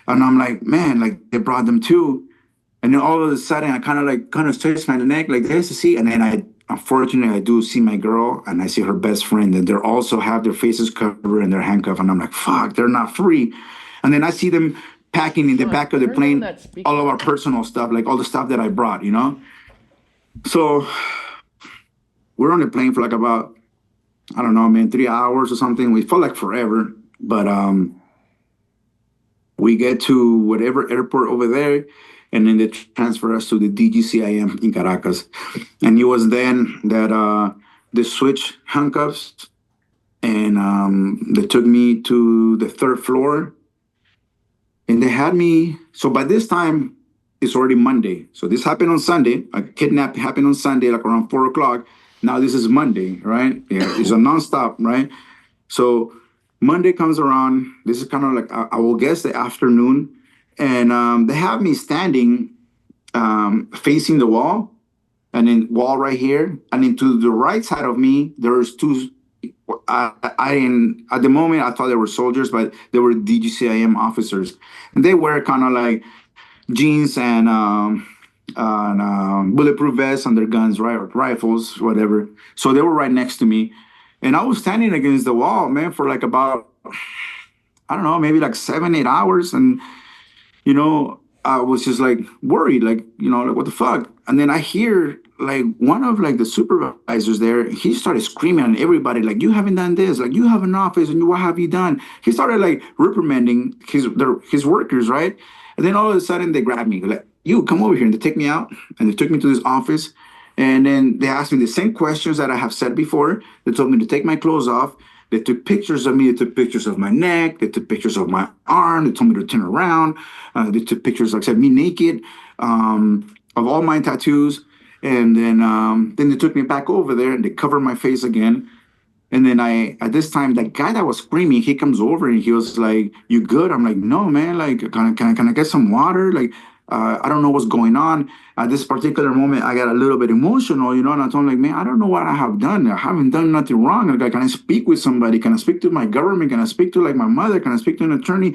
And I'm like, man, like they brought them too. And then all of a sudden, I kind of stretch my neck like this to see. And then unfortunately, I do see my girl, and I see her best friend, and they also have their faces covered and they're handcuffed. And I'm like, fuck, they're not free. And then I see them packing in the back of the plane all of our personal stuff, like all the stuff that I brought, So we're on the plane for like about, I don't know, man, 3 hours or something. We felt like forever, but we get to whatever airport over there, and then they transfer us to the DGCIM in Caracas. And it was then that they switched handcuffs, and they took me to the third floor, and they had me. So by this time, it's already Monday. So this happened on Sunday. A kidnap happened on Sunday, like around 4:00. Now this is Monday, right? Yeah, it's a nonstop, right? So Monday comes around. This is kind of like, I will guess, the afternoon. And they have me standing facing the wall, and then wall right here. And then to the right side of me, there's two. At the moment, I thought they were soldiers, but they were DGCIM officers. And they were kind of like jeans and bulletproof vests on their guns, right? Or rifles, whatever. So they were right next to me. And I was standing against the wall, man, for like about, I don't know, maybe like 7-8 hours. And, I was just like worried, like, like what the fuck? And then I hear like one of like the supervisors there, he started screaming at everybody, like, you haven't done this, like you have an office and what have you done? He started like reprimanding his workers, right? And then all of a sudden they grabbed me, like, you come over here, and they take me out and they took me to this office. And then they asked me the same questions that I have said before. They told me to take my clothes off. They took pictures of me. They took pictures of my neck. They took pictures of my arm. They told me to turn around. They took pictures, like I said, me naked, of all my tattoos. And then they took me back over there and they covered my face again. And then at this time, that guy that was screaming, he comes over and he was like, you good? I'm like, no, man, like, can I get some water? Like, I don't know what's going on. At this particular moment, I got a little bit emotional, and I told him, like, man, I don't know what I have done. I haven't done nothing wrong. Like, can I speak with somebody? Can I speak to my government? Can I speak to like my mother? Can I speak to an attorney?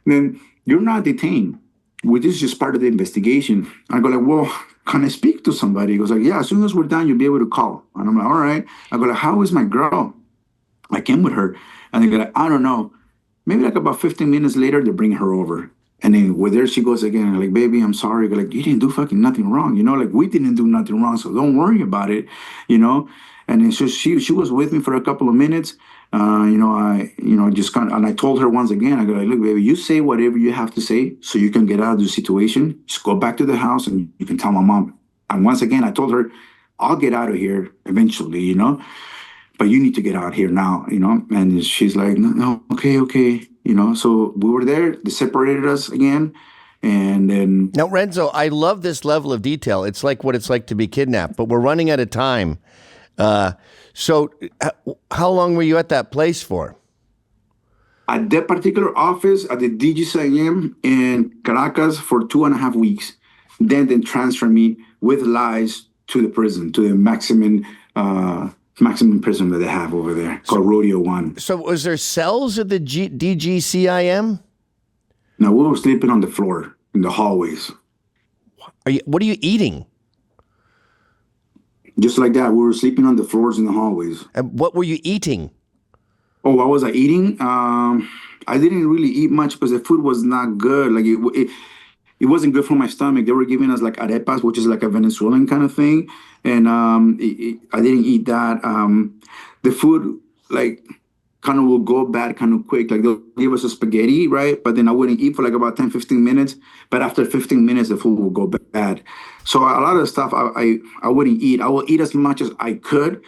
And then you're not detained. This is just part of the investigation. I go like, well, can I speak to somebody? He goes like, yeah, as soon as we're done, you'll be able to call. And I'm like, all right. I go like, how is my girl? I came with her. And they go like, I don't know. Maybe like about 15 minutes later, they bring her over. And then with there she goes again, like, baby, I'm sorry. Like, you didn't do fucking nothing wrong, like we didn't do nothing wrong, so don't worry about it, And then so she was with me for a couple of minutes. I told her once again, I go like, look, baby, you say whatever you have to say so you can get out of the situation. Just go back to the house and you can tell my mom. And once again, I told her, I'll get out of here eventually, but you need to get out here now, And she's like, no, okay. So we were there. They separated us again. And then. Now, Renzo, I love this level of detail. It's like what it's like to be kidnapped, but we're running out of time. So how long were you at that place for? at that particular office at the DGCIM in Caracas for 2.5 weeks. Then they transfer me with lies to the prison, to the maximum prison that they have over there called Rodeo 1. So was there cells at the DGCIM? Now we were sleeping on the floor in the hallways. What are you eating? Just like that, we were sleeping on the floors in the hallways. And what were you eating? Oh, what was I eating? I didn't really eat much because the food was not good. Like it wasn't good for my stomach. They were giving us like arepas, which is like a Venezuelan kind of thing, and I didn't eat that. The food like kind of will go bad kind of quick. Like they'll give us a spaghetti, right? But then I wouldn't eat for like about 10, 15 minutes. But after 15 minutes, the food will go bad. So a lot of stuff I wouldn't eat. I will eat as much as I could.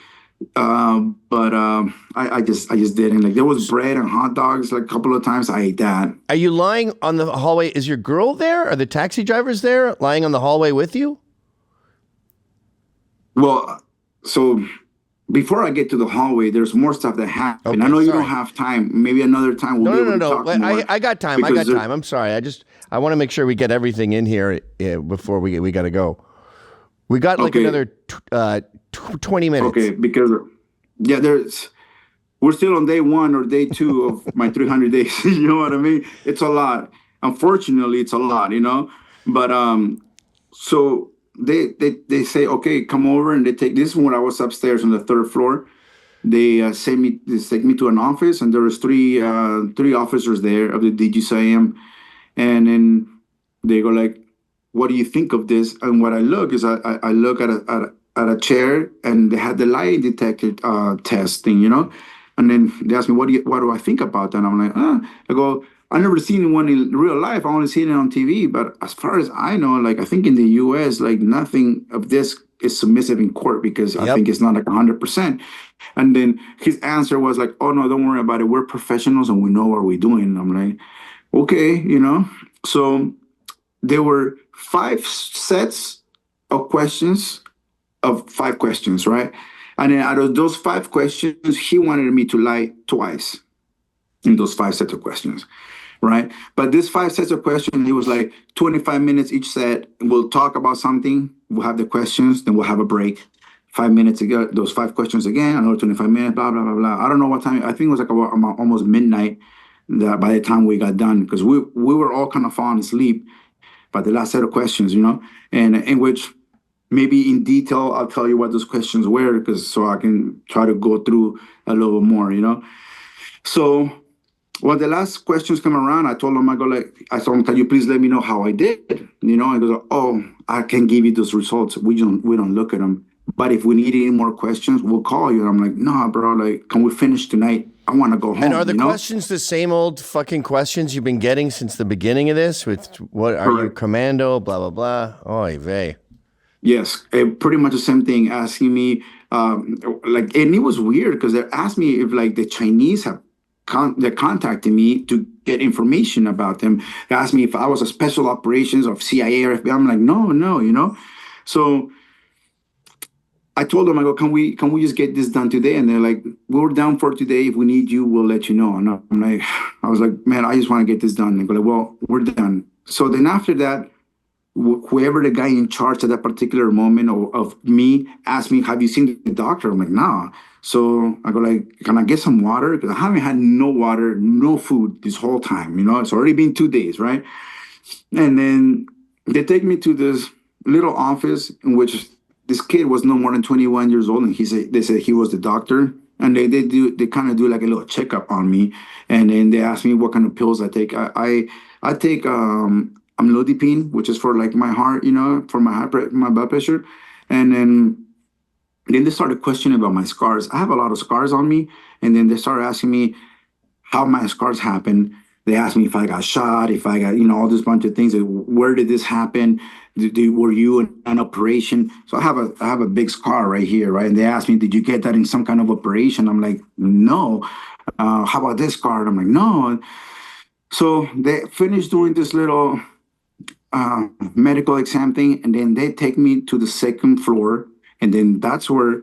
But I just didn't. Like there was bread and hot dogs like a couple of times. I ate that. Are you lying on the hallway? Is your girl there? Are the taxi drivers there lying on the hallway with you? Well, so before I get to the hallway, there's more stuff that happened. Okay, I know you sorry. don't have time. Maybe another time we'll be able to talk more. I got time. I'm sorry. I want to make sure we get everything in here before we got to go. We got like another 20 minutes. Okay, because we're still on day 1 or day 2 of my 300 days. You know what I mean? It's a lot. Unfortunately, it's a lot, you know. But so they say, okay, come over, and they take this when I was upstairs on the 3rd floor. They take me to an office, and there was three officers there of the DGCIM, and then they go like, what do you think of this? And what I look is I look at a chair, and they had the lie detector test thing, you know. And then they asked me, what do I think about that? And I'm like, I go, I never seen one in real life. I only seen it on TV. But as far as I know, like I think in the U.S., like nothing of this is submissive in court because I think it's not like 100%. And then his answer was like, oh no, don't worry about it. We're professionals and we know what we're doing. And I'm like, okay, you know. So there were 5 sets of questions, of 5 questions, right? And then out of those 5 questions, he wanted me to lie twice in those 5 sets of questions, right? But this 5 sets of questions, he was like 25 minutes each set. We'll talk about something. We'll have the questions, then we'll have a break. 5 minutes ago, those 5 questions again, another 25 minutes, blah, blah, blah, blah. I don't know what time. I think it was like about almost midnight by the time we got done, because we were all kind of falling asleep by the last set of questions, you know, and in which maybe in detail, I'll tell you what those questions were, because so I can try to go through a little bit more, you know. So when the last questions come around, I told him, I told him, can you please let me know how I did? You know, and he goes, oh, I can give you those results. We don't look at them. But if we need any more questions, we'll call you. And I'm like, nah, bro, like, can we finish tonight? I want to go home. And are the questions the same old fucking questions you've been getting since the beginning of this? With what are you, commando, blah, blah, blah? Oy vey. Yes, pretty much the same thing, asking me, like, and it was weird because they asked me if, like, the Chinese have they contacted me to get information about them. They asked me if I was a special operations of CIA or FBI. I'm like, no, you know. So I told them, I go, can we just get this done today? And they're like, we're down for today. If we need you, we'll let you know. And I'm like, I was like, man, I just want to get this done. And they go like, well, we're done. So then after that, whoever the guy in charge at that particular moment of me asked me, have you seen the doctor? I'm like, nah. So I go like, can I get some water? Because I haven't had no water, no food this whole time. You know, it's already been 2 days, right? And then they take me to this little office in which this kid was no more than 21 years old. And they said he was the doctor. And they kind of do like a little checkup on me. And then they ask me what kind of pills I take. I take amlodipine, which is for like my heart, you know, for my blood pressure. And then they started questioning about my scars. I have a lot of scars on me. And then they started asking me how my scars happened. They asked me if I got shot, if I got, you know, all this bunch of things. Where did this happen? Were you in an operation? So I have a big scar right here, right? And they asked me, did you get that in some kind of operation? I'm like, no. How about this scar? And I'm like, no. So they finished doing this little medical exam thing, and then they take me to the 2nd floor, and then that's where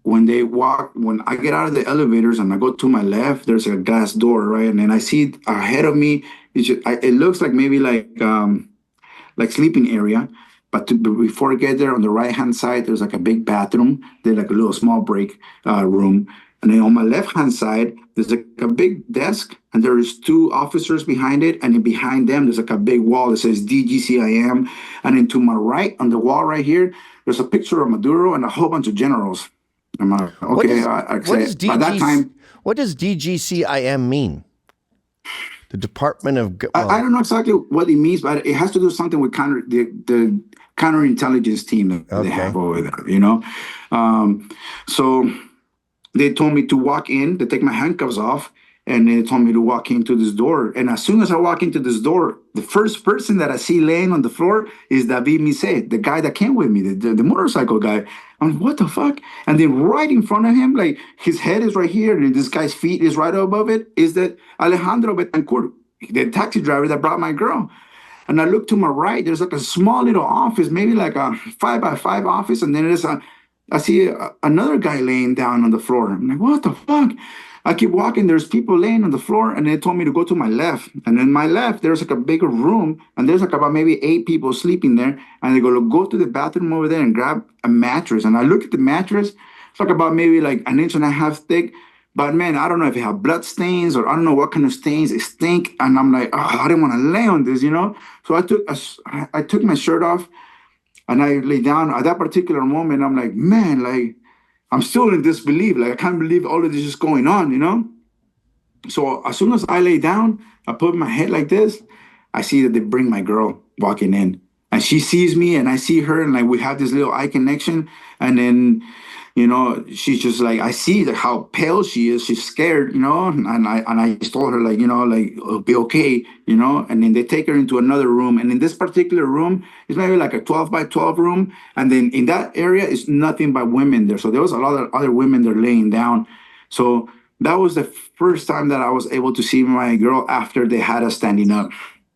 when I get out of the elevators and I go to my left, there's a glass door, right? And then I see ahead of me, it looks like maybe like sleeping area. But before I get there, on the right hand side, there's like a big bathroom. There's like a little small break room. And then on my left hand side, there's like a big desk, and there's two officers behind it. And then behind them, there's like a big wall that says DGCIM. And then to my right, on the wall right here, there's a picture of Maduro and a whole bunch of generals. I'm like, okay, by that time, what does DGCIM mean? The Department of... I don't know exactly what it means, but it has to do something with the counterintelligence team that they have over there, you know? So they told me to walk in, to take my handcuffs off, and they told me to walk into this door. And as soon as I walk into this door, the first person that I see laying on the floor is David Mise, the guy that came with me, the motorcycle guy. I'm like, what the fuck? And then right in front of him, like his head is right here, and this guy's feet is right above it, is that Alejandro Betancourt, the taxi driver that brought my girl. And I look to my right, there's like a small little office, maybe like a 5x5 office, and then I see another guy laying down on the floor. I'm like, what the fuck? I keep walking, there's people laying on the floor, and they told me to go to my left. And then my left, there's like a bigger room, and there's like about maybe 8 people sleeping there. And they go to the bathroom over there and grab a mattress. And I look at the mattress, it's like about maybe like 1.5 inches thick. But man, I don't know if it had blood stains or I don't know what kind of stains. It stink. And I'm like, oh, I didn't want to lay on this, you know? So I took my shirt off and I lay down. At that particular moment, I'm like, man, like, I'm still in disbelief. Like, I can't believe all of this is going on, you know? So as soon as I lay down, I put my head like this, I see that they bring my girl walking in. And she sees me and I see her, and like we have this little eye connection. And then, you know, she's just like, I see that how pale she is. She's scared, you know, and I just told her, like, you know, like, it'll be okay, you know. And then they take her into another room. And in this particular room, it's maybe like a 12x12 room. And then in that area, it's nothing but women there. So there was a lot of other women there laying down. So that was the first time that I was able to see my girl after they had us standing up.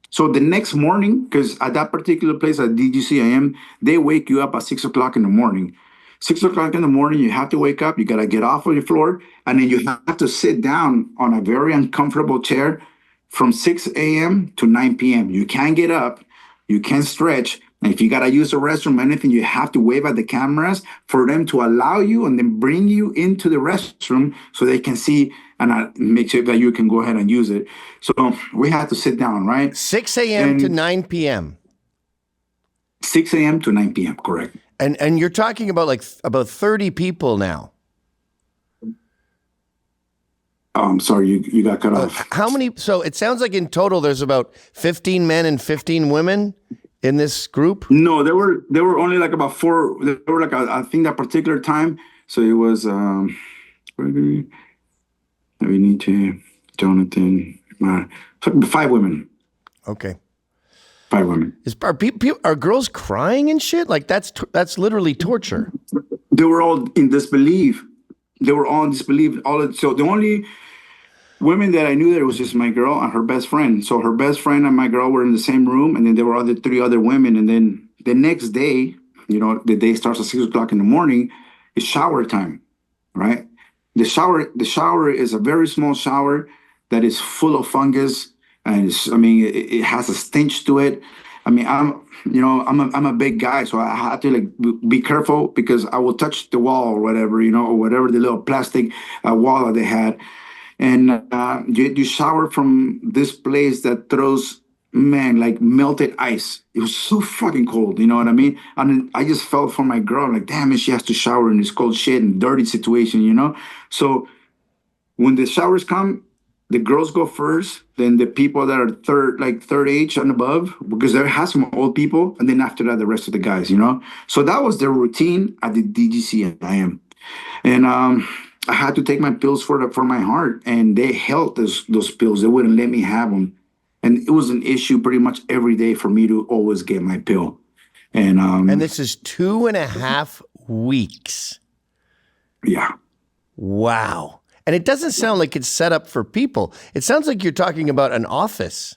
So the next morning, because at that particular place at DGCIM, they wake you up at 6 o'clock in the morning. 6 o'clock in the morning, you have to wake up, you got to get off of your floor, and then you have to sit down on a very uncomfortable chair from 6 a.m. to 9 p.m. You can't get up, you can't stretch, and if you got to use the restroom or anything, you have to wave at the cameras for them to allow you and then bring you into the restroom so they can see and make sure that you can go ahead and use it. So we had to sit down, right? 6 a.m. to 9 p.m. 6 a.m. to 9 p.m., correct. And you're talking about like about 30 people now. I'm sorry, you got cut off. How many? So it sounds like in total there's about 15 men and 15 women in this group. No, there were only like about 4. There were like I think that particular time. So it was we need to Jonathan, 5 women. Okay. 5 women. Are girls crying and shit? Like that's literally torture. They were all in disbelief. So the only women that I knew there was just my girl and her best friend. So her best friend and my girl were in the same room, and then there were 3 other women. And then the next day, you know, the day starts at 6 o'clock in the morning, it's shower time, right? The shower is a very small shower that is full of fungus. And it has a stench to it. I mean, I'm a big guy, so I have to like be careful because I will touch the wall or whatever, you know, or whatever the little plastic wall that they had. And you shower from this place that throws, man, like melted ice. It was so fucking cold, you know what I mean? And I just felt for my girl, like, damn it, she has to shower in this cold shit and dirty situation, you know? So when the showers come, the girls go first, then the people that are third age and above, because there has some old people, and then after that, the rest of the guys, you know? So that was the routine at the DGCIM. And I had to take my pills for my heart, and they held those pills. They wouldn't let me have them. And it was an issue pretty much every day for me to always get my pill. And this is 2.5 weeks. Yeah. Wow. And it doesn't sound like it's set up for people. It sounds like you're talking about an office.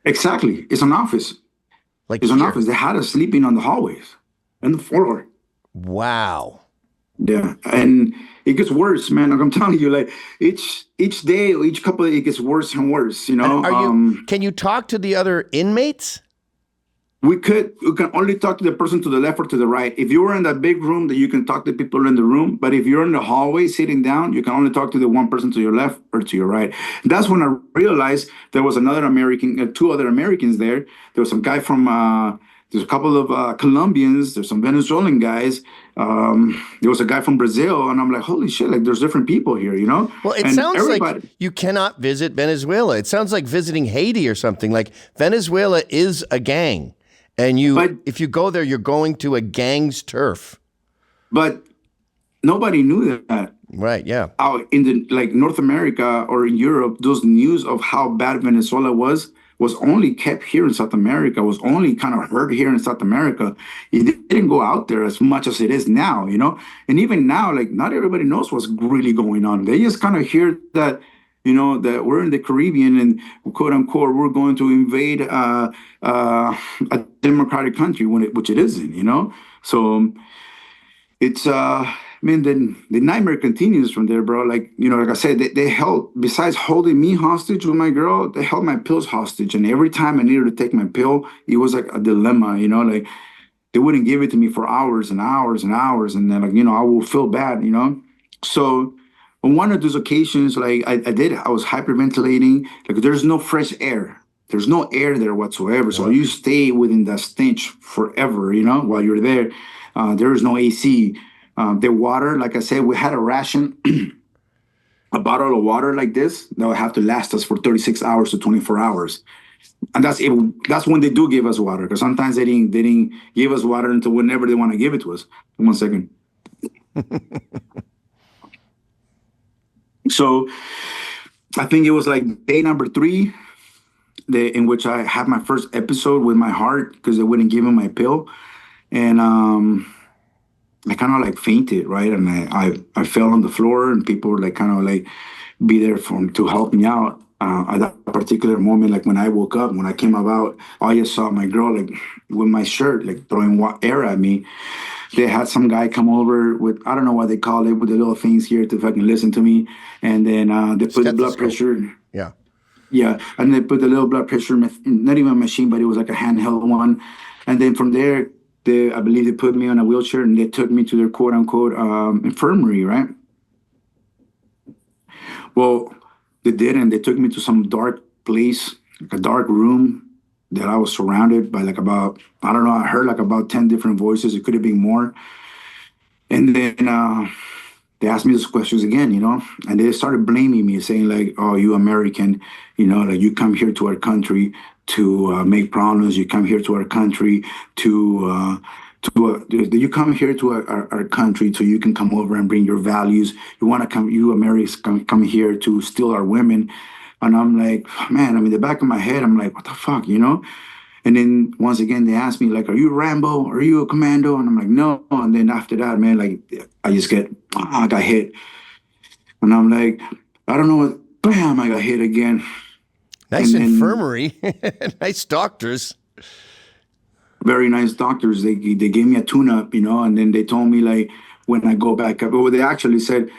Exactly. It's an office. It's an office. They had us sleeping on the hallways and the floor. Wow. Yeah, and it gets worse, man. Like I'm telling you, like each day, or each couple, it gets worse and worse. You And know, can you talk to the other inmates? we can only talk to the person to the left or to the right. If you were in that big room, that you can talk to people in the room. But if you're in the hallway sitting down, you can only talk to the one person to your left or to your right. That's when I realized there was another American, two other Americans there. There was some guy from. There's a couple of Colombians. There's some Venezuelan guys. There was a guy from Brazil, and I'm like, holy shit! Like, there's different people here, you know. Well, it And sounds like everybody. you cannot visit Venezuela. It sounds like visiting Haiti or something. Like Venezuela is a gang. And if you go there, you're going to a gang's turf. But nobody knew that. Right, yeah. Out in the like North America or in Europe, those news of how bad Venezuela was only kept here in South America, was only kind of heard here in South America. It didn't go out there as much as it is now, you know? And even now, like not everybody knows what's really going on. They just kind of hear that, you know, that we're in the Caribbean and quote unquote, we're going to invade a democratic country which it isn't, you know? So it's I mean the nightmare continues from there, bro. Like, you know, like I said, they held, besides holding me hostage with my girl, they held my pills hostage. And every time I needed to take my pill, it was like a dilemma, you know, like they wouldn't give it to me for hours and hours and hours. And then, like, you know, I will feel bad, you know. So on one of those occasions, like I was hyperventilating, like there's no fresh air. There's no air there whatsoever. So you stay within that stench forever, you know, while you're there. There is no AC. The water, like I said, we had a ration, a bottle of water like this that would have to last us for 36 hours to 24 hours. And that's when they do give us water, because sometimes they didn't give us water until whenever they want to give it to us. 1 second. So I think it was like day number 3, in which I had my first episode with my heart because they wouldn't give me my pill. And I kind of like fainted, right? And I fell on the floor, and people were like kind of like be there to help me out. At that particular moment, like when I woke up, when I came about, I just saw my girl like with my shirt, like throwing air at me. They had some guy come over with, I don't know what they call it, with the little things here to fucking listen to me. And then they put the blood pressure. Yeah. Yeah. And they put the little blood pressure, not even a machine, but it was like a handheld one. And then from there, I believe they put me on a wheelchair and they took me to their quote unquote infirmary, right? Well, they did, and they took me to some dark place, like a dark room that I was surrounded by like about, I don't know, I heard like about 10 different voices. It could have been more. And then they asked me those questions again, you know, and they started blaming me, saying like, oh, you American, you know, like you come here to our country to make problems. You come here to our country you come here to our country so you can come over and bring your values. You want to come, you Americans come here to steal our women. And I'm like, man, I mean, the back of my head, I'm like, what the fuck, you know? And then once again, they asked me like, are you Rambo? Are you a commando? And I'm like, no. And then after that, man, like I just I got hit. And I'm like, I don't know what, bam, I got hit again. Nice infirmary. Nice doctors. Very nice doctors. They gave me a tune-up, you know, and then they told me like when I go back up, well, they actually said,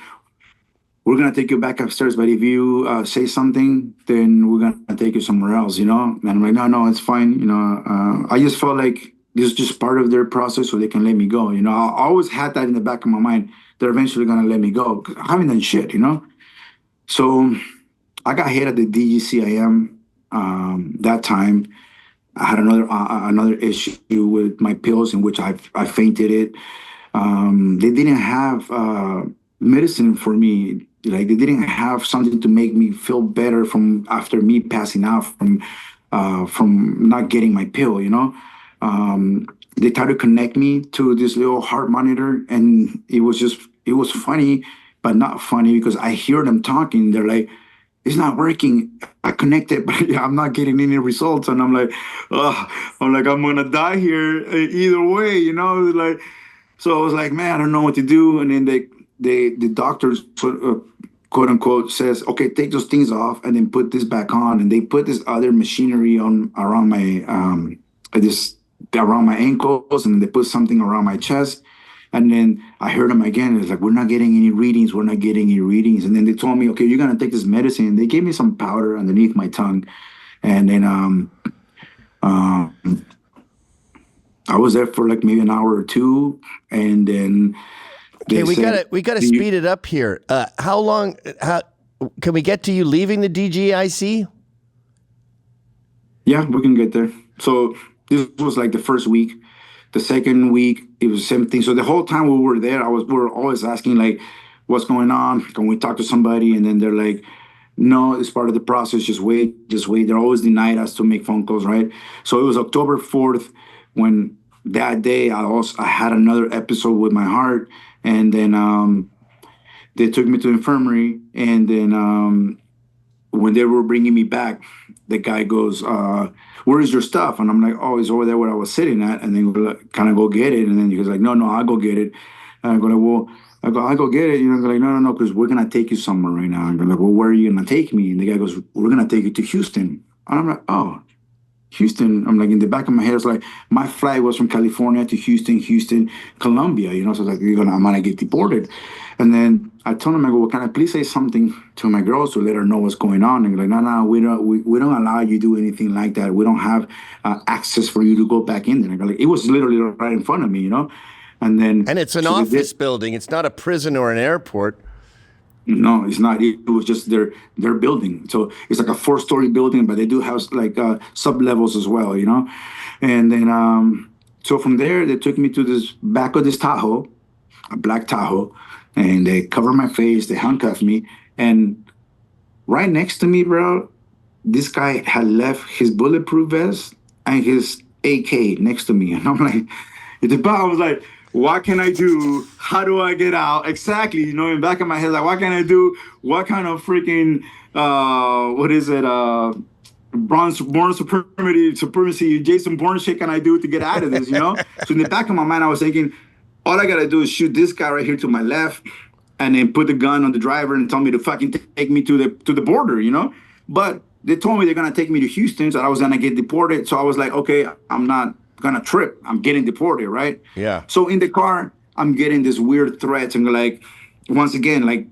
we're going to take you back upstairs, but if you say something, then we're going to take you somewhere else, you know? And I'm like, no, it's fine. You know, I just felt like this is just part of their process so they can let me go. You know, I always had that in the back of my mind. They're eventually going to let me go. I haven't done shit, you know? So I got hit at the DGCIM that time. I had another issue with my pills in which I fainted it. They didn't have medicine for me. Like they didn't have something to make me feel better from after me passing out from not getting my pill, you know. They tried to connect me to this little heart monitor, and it was funny, but not funny because I hear them talking. They're like, it's not working. I connected, but I'm not getting any results. And I'm like, I'm gonna die here either way, you know. Like, so I was like, man, I don't know what to do. And then the doctors quote unquote says, okay, take those things off and then put this back on. And they put this other machinery on around my around my ankles, and they put something around my chest. And then I heard them again. It's like, we're not getting any readings. We're not getting any readings. And then they told me, okay, you're going to take this medicine. They gave me some powder underneath my tongue. And then I was there for like maybe an hour or two. And then Okay, we gotta speed it up here. How long, can we get to you leaving the DGIC? Yeah, we can get there. So this was like the first week. The second week, it was the same thing. So the whole time we were there, we were always asking like, what's going on? Can we talk to somebody? And then they're like, no, it's part of the process. Just wait, just wait. They're always denied us to make phone calls, right? So it was October 4th when that day I had another episode with my heart. And then they took me to the infirmary. And then when they were bringing me back, the guy goes, where is your stuff? And I'm like, oh, it's over there where I was sitting at. And then kind of go get it. And then he goes like, no, I'll go get it. And I go like, well, I'll go get it. You know, like, no, because we're going to take you somewhere right now. And I'm like, well, where are you going to take me? And the guy goes, we're going to take you to Houston. And I'm like, oh, Houston. I'm like, in the back of my head, it's like, my flight was from California to Houston, Colombia, you know, so it's like, I'm going to get deported. And then I told him, I go, well, can I please say something to my girls to let her know what's going on? And they're like, no, we don't allow you to do anything like that. We don't have access for you to go back in there. And I go, like, it was literally right in front of me, you know? And it's an office building. It's not a prison or an airport. No, it's not. It was just their building. So it's like a 4-story building, but they do have like sub levels as well, you know. And then so from there, they took me to this back of this Tahoe, a black Tahoe, and they covered my face. They handcuffed me, and right next to me, bro, this guy had left his bulletproof vest and his AK next to me, and I'm like, I was like, what can I do? How do I get out? Exactly, you know, in the back of my head, like, what can I do? What kind of freaking, what is it? Born supremacy, Jason Bourne shit can I do to get out of this, you know? So in the back of my mind, I was thinking, all I gotta do is shoot this guy right here to my left and then put the gun on the driver and tell me to fucking take me to the border, you know? But they told me they're gonna take me to Houston, so I was gonna get deported. So I was like, okay, I'm not gonna trip. I'm getting deported, right? Yeah. So in the car, I'm getting this weird threats and like, once again, like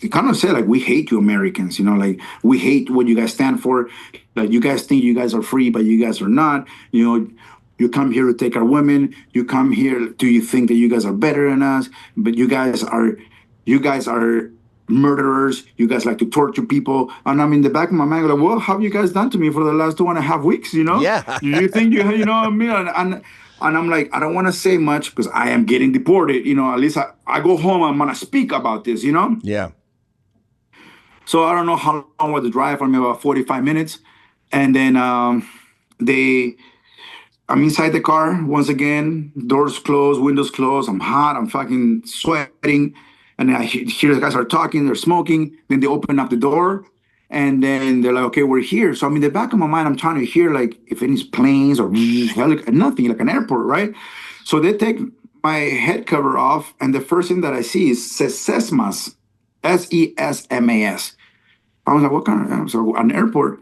they kind of say like, we hate you Americans, you know, like we hate what you guys stand for. Like you guys think you guys are free, but you guys are not. You know, you come here to take our women. You come here. Do you think that you guys are better than us? But you guys are murderers. You guys like to torture people. And I'm in the back of my mind like, well, how have you guys done to me for the last 2.5 weeks? You know? Yeah. You think you know what I mean? And I'm like, I don't want to say much because I am getting deported. You know, at least I go home. I'm gonna speak about this. You know? Yeah. So I don't know how long was the drive for me, about 45 minutes, and then I'm inside the car once again, doors closed, windows closed. I'm hot. I'm fucking sweating. And then I hear the guys are talking. They're smoking. Then they open up the door. And then they're like, okay, we're here. So I'm in the back of my mind, I'm trying to hear like if any planes or nothing, like an airport, right? So they take my head cover off. And the first thing that I see says SESMAS, SESMAS. I was like, what kind of, so an airport?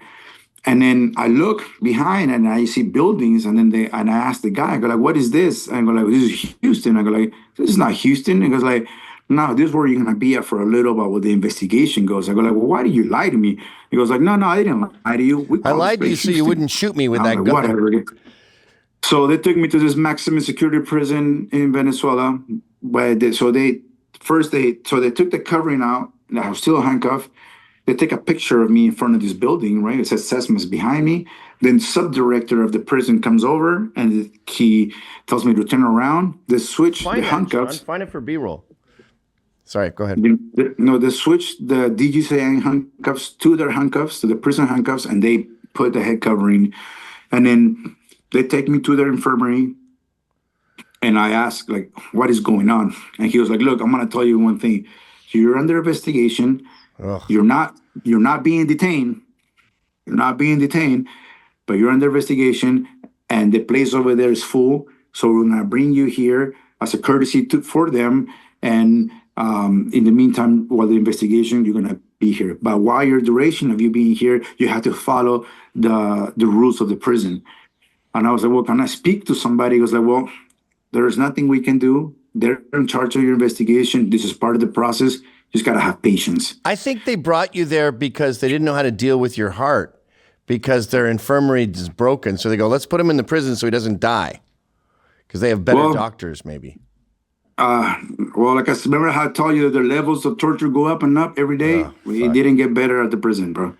And then I look behind and I see buildings, and then I asked the guy, I go like, what is this? And I go like, this is Houston. I go like, this is not Houston. He goes like, no, this is where you're gonna be at for a little while while the investigation goes. I go like, well, why did you lie to me? He goes like, no, I didn't lie to you. I lied to you so you wouldn't shoot me with that gun. Whatever. So they took me to this maximum security prison in Venezuela. But they took the covering out, and I was still handcuffed. They take a picture of me in front of this building, right? It says SESMAS behind me. Then subdirector of the prison comes over and he tells me to turn around. They switch the handcuffs. Find it for B-roll. Sorry, go ahead. They switch the DGCA handcuffs to their handcuffs, to the prison handcuffs, and they put the head covering. And then they take me to their infirmary. And I asked, like, what is going on? And he was like, look, I'm going to tell you one thing. You're under investigation. Ugh. You're not being detained. You're not being detained, but you're under investigation, and the place over there is full. So we're gonna bring you here as a courtesy for them. And in the meantime, while the investigation, you're gonna be here. But while your duration of you being here, you have to follow the rules of the prison. And I was like, well, can I speak to somebody? He was like, well, there's nothing we can do. they're in charge of your investigation. This is part of the process. You just got to have patience. I think they brought you there because they didn't know how to deal with your heart because their infirmary is broken. So they go, let's put him in the prison so he doesn't die because they have better doctors maybe. Well, like I remember how I told you, the levels of torture go up and up every day. It didn't get better at the prison, bro.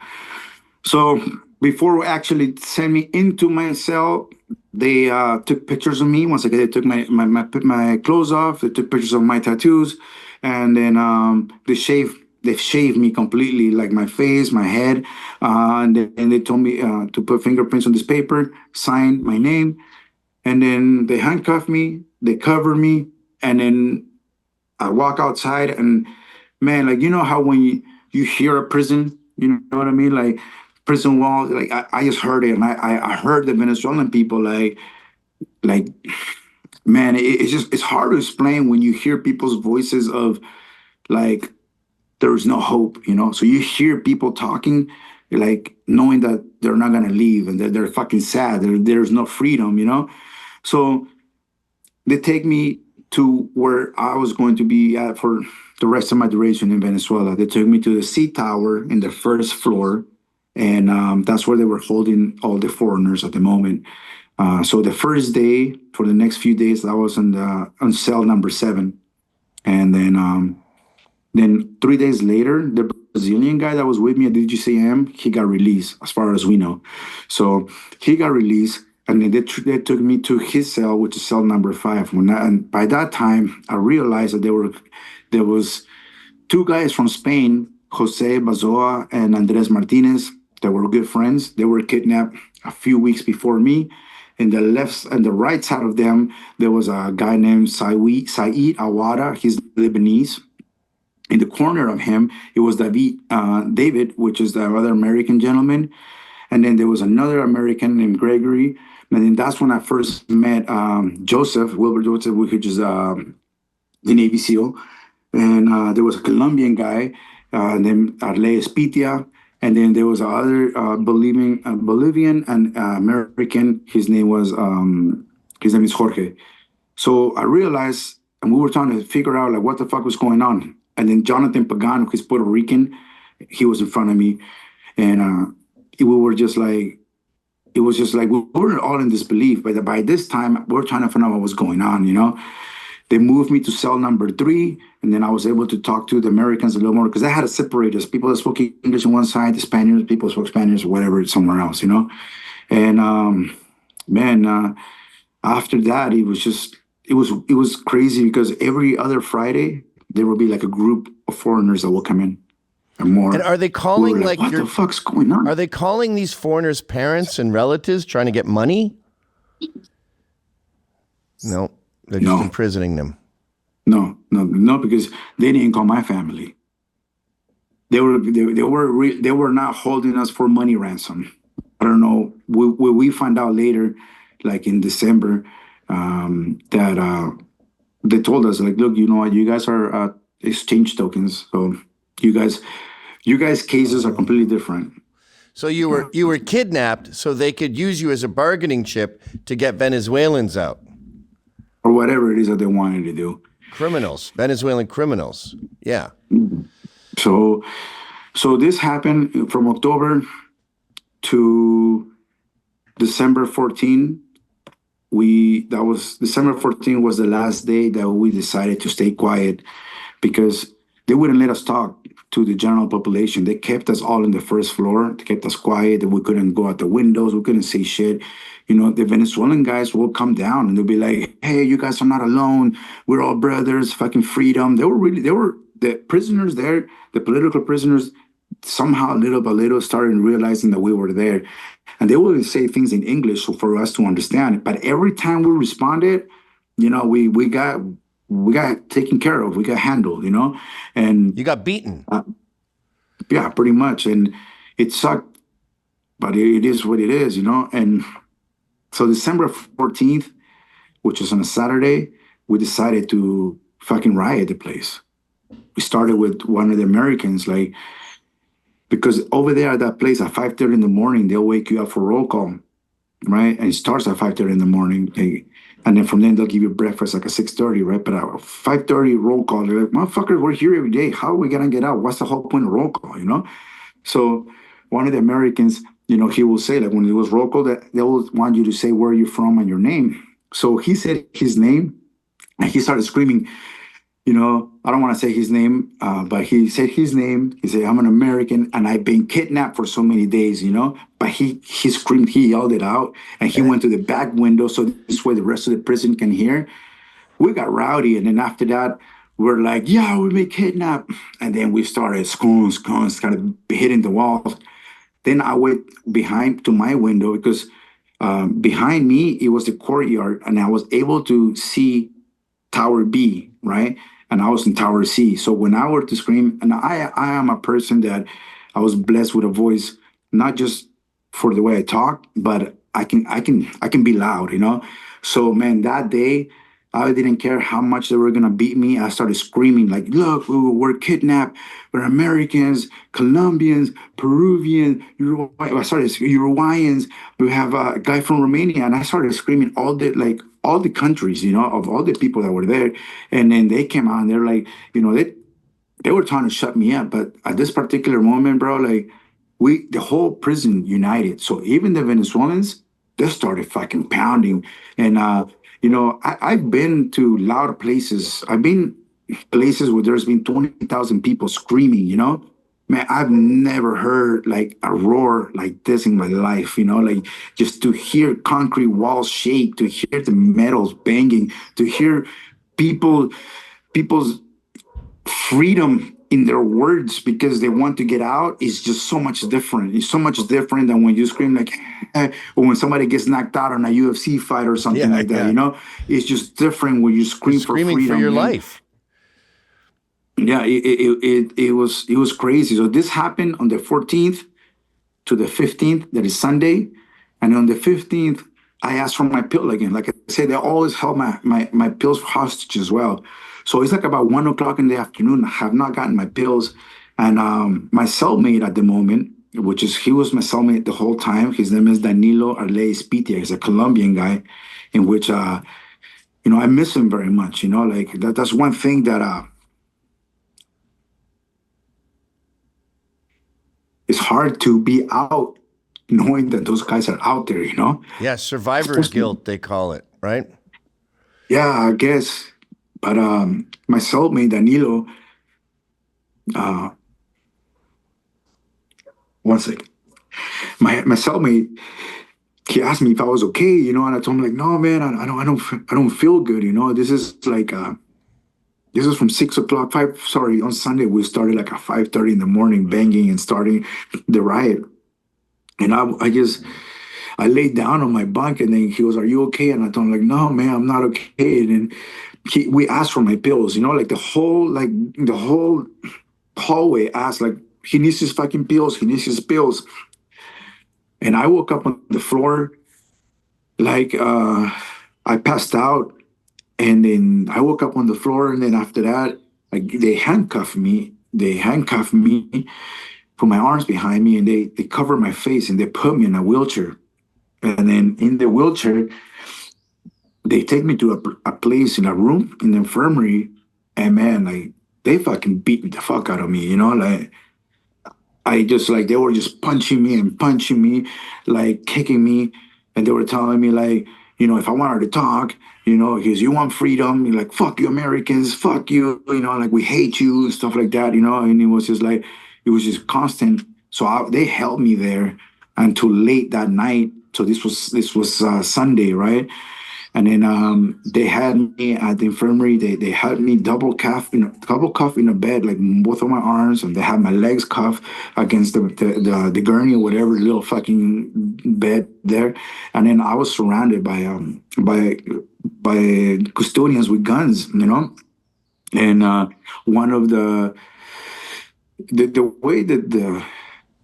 So before we actually sent me into my cell, they took pictures of me. Once again, they took my clothes off. They took pictures of my tattoos, and then they shaved me completely, like my face, my head, and they told me to put fingerprints on this paper, sign my name, and then they handcuffed me, they covered me, and then I walk outside, and man, like, you know how when you hear a prison, you know what I mean, like prison wall, like I just heard it, and I heard the Venezuelan people like man, it's hard to explain when you hear people's voices of like there's no hope, you know. So you hear people talking, like knowing that they're not gonna leave and they're fucking sad. There's no freedom, you know. So they take me to where I was going to be at for the rest of my duration in Venezuela. They took me to the C Tower in the first floor, and that's where they were holding all the foreigners at the moment. So the first day, for the next few days, I was on cell number 7, and then 3 days later, the Brazilian guy that was with me at DGCM, he got released, as far as we know. So he got released, and then they took me to his cell, which is cell number 5. And by that time, I realized that there was 2 guys from Spain, Jose Bazoa and Andres Martinez, that were good friends. They were kidnapped a few weeks before me. In the left and the right side of them, there was a guy named Said Awada. He's Lebanese. In the corner of him, it was David, which is the other American gentleman. And then there was another American named Gregory. And then that's when I first met Wilbur Joseph, which is the Navy SEAL. And there was a Colombian guy named Arle Espitia. And then there was another Bolivian and American. His name is Jorge. So I realized, and we were trying to figure out like what the fuck was going on. And then Jonathan Pagan, who's Puerto Rican, he was in front of me, and we were just like, it was just like we were all in disbelief. But by this time, we were trying to find out what was going on. You know, they moved me to cell number 3, and then I was able to talk to the Americans a little more because they had to separate us. People that spoke English on one side, the Spaniards, people spoke Spanish, or whatever, somewhere else. You know, and after that, it was crazy because every other Friday there will be like a group of foreigners that will come in. And more. And are they calling like what the fuck's going on? Are they calling these foreigners' parents and relatives trying to get money? No, they're just imprisoning them. No, because they didn't call my family. They were not holding us for money ransom. I don't know. We found out later, like in December, that they told us like, look, you know what, you guys are exchange tokens, so you guys cases are completely different. So you were kidnapped so they could use you as a bargaining chip to get Venezuelans out. Or whatever it is that they wanted to do. Criminals, Venezuelan criminals. Yeah. So this happened from October to December 14. December 14 was the last day that we decided to stay quiet because they wouldn't let us talk to the general population. They kept us all in the first floor. They kept us quiet. We couldn't go out the windows. We couldn't say shit. You know, the Venezuelan guys will come down and they'll be like, hey, you guys are not alone. We're all brothers, fucking freedom. They were the prisoners there, the political prisoners, somehow little by little started realizing that we were there. And they would say things in English for us to understand it. But every time we responded, you know, we got taken care of. We got handled, you know. And you got beaten. Yeah, pretty much. And it sucked, but it is what it is, you know. And so December 14th, which was on a Saturday, we decided to fucking riot the place. We started with one of the Americans, like, because over there at that place at 5:30 in the morning, they'll wake you up for roll call, right? And it starts at 5:30 in the morning. And then from then they'll give you breakfast like at 6:30, right? But at 5:30 roll call, they're like, motherfuckers, we're here every day. How are we gonna get out? What's the whole point of roll call, you know? So one of the Americans, you know, he will say, like, when it was roll call, that they will want you to say where you're from and your name. So he said his name, and he started screaming, you know, I don't want to say his name, but he said his name. He said, I'm an American and I've been kidnapped for so many days, you know. But he screamed, he yelled it out, and he went to the back window so this way the rest of the prison can hear. We got rowdy, and then after that, we're like, yeah, we've been kidnapped. And then we started scones, kind of hitting the walls. Then I went behind to my window because behind me, it was the courtyard, and I was able to see Tower B, right? And I was in Tower C. So when I were to scream, and I am a person that I was blessed with a voice, not just for the way I talk, but I can be loud, you know? So man, that day, I didn't care how much they were gonna beat me. I started screaming like, look, we're kidnapped. We're Americans, Colombians, Peruvians, Uruguayans. We have a guy from Romania. And I started screaming all the countries, you know, of all the people that were there. And then they came out and they're like, you know, they were trying to shut me up. But at this particular moment, bro, like the whole prison united. So even the Venezuelans, they started fucking pounding. And you know, I've been to loud places. I've been places where there's been 20,000 people screaming, you know? Man, I've never heard like a roar like this in my life, you know? Like just to hear concrete walls shake, to hear the metals banging, to hear people's freedom in their words because they want to get out is just so much different. It's so much different than when you scream like, or when somebody gets knocked out on a UFC fight or something like that, you know? It's just different when you scream for freedom. Screaming for your life. Yeah, it was crazy. So this happened on the 14th to the 15th, that is Sunday. And on the 15th, I asked for my pill again. Like I said, they always held my pills hostage as well. So it's like about 1 o'clock in the afternoon. I have not gotten my pills. And my cellmate at the moment, he was my cellmate the whole time. His name is Danilo Arley Spitia. He's a Colombian guy, in which, you know, I miss him very much. You know, like that's one thing that it's hard to be out knowing that those guys are out there, you know? Yeah, survivor's guilt, they call it, right? Yeah, I guess. But my cellmate, Danilo, one second. My cellmate, he asked me if I was okay, you know, and I told him like, no, man, I don't feel good, you know. This is like this is from 6 o'clock, on Sunday, we started like at 5:30 in the morning, banging and starting the riot. And I laid down on my bunk, and then he goes, are you okay? And I told him like, no, man, I'm not okay. And then we asked for my pills, you know, like the whole hallway asked, like, he needs his fucking pills. He needs his pills. And I woke up on the floor, like I passed out. And then I woke up on the floor, and then after that, like they handcuffed me. They handcuffed me, put my arms behind me, and they covered my face, and they put me in a wheelchair. And then in the wheelchair, they take me to a place in a room in the infirmary, and man, like they fucking beat the fuck out of me, you know, like they were just punching me, like kicking me, and they were telling me like, you know, if I wanted to talk, you know, because you want freedom, you're like, fuck you Americans, fuck you, you know, like we hate you and stuff like that, you know. And it was just constant. So they held me there until late that night. So this was Sunday, right? And then they had me at the infirmary. They had me double cuff in a bed, like both of my arms, and they had my legs cuffed against the gurney or whatever, little fucking bed there. And then I was surrounded by custodians with guns, you know. And one of the way that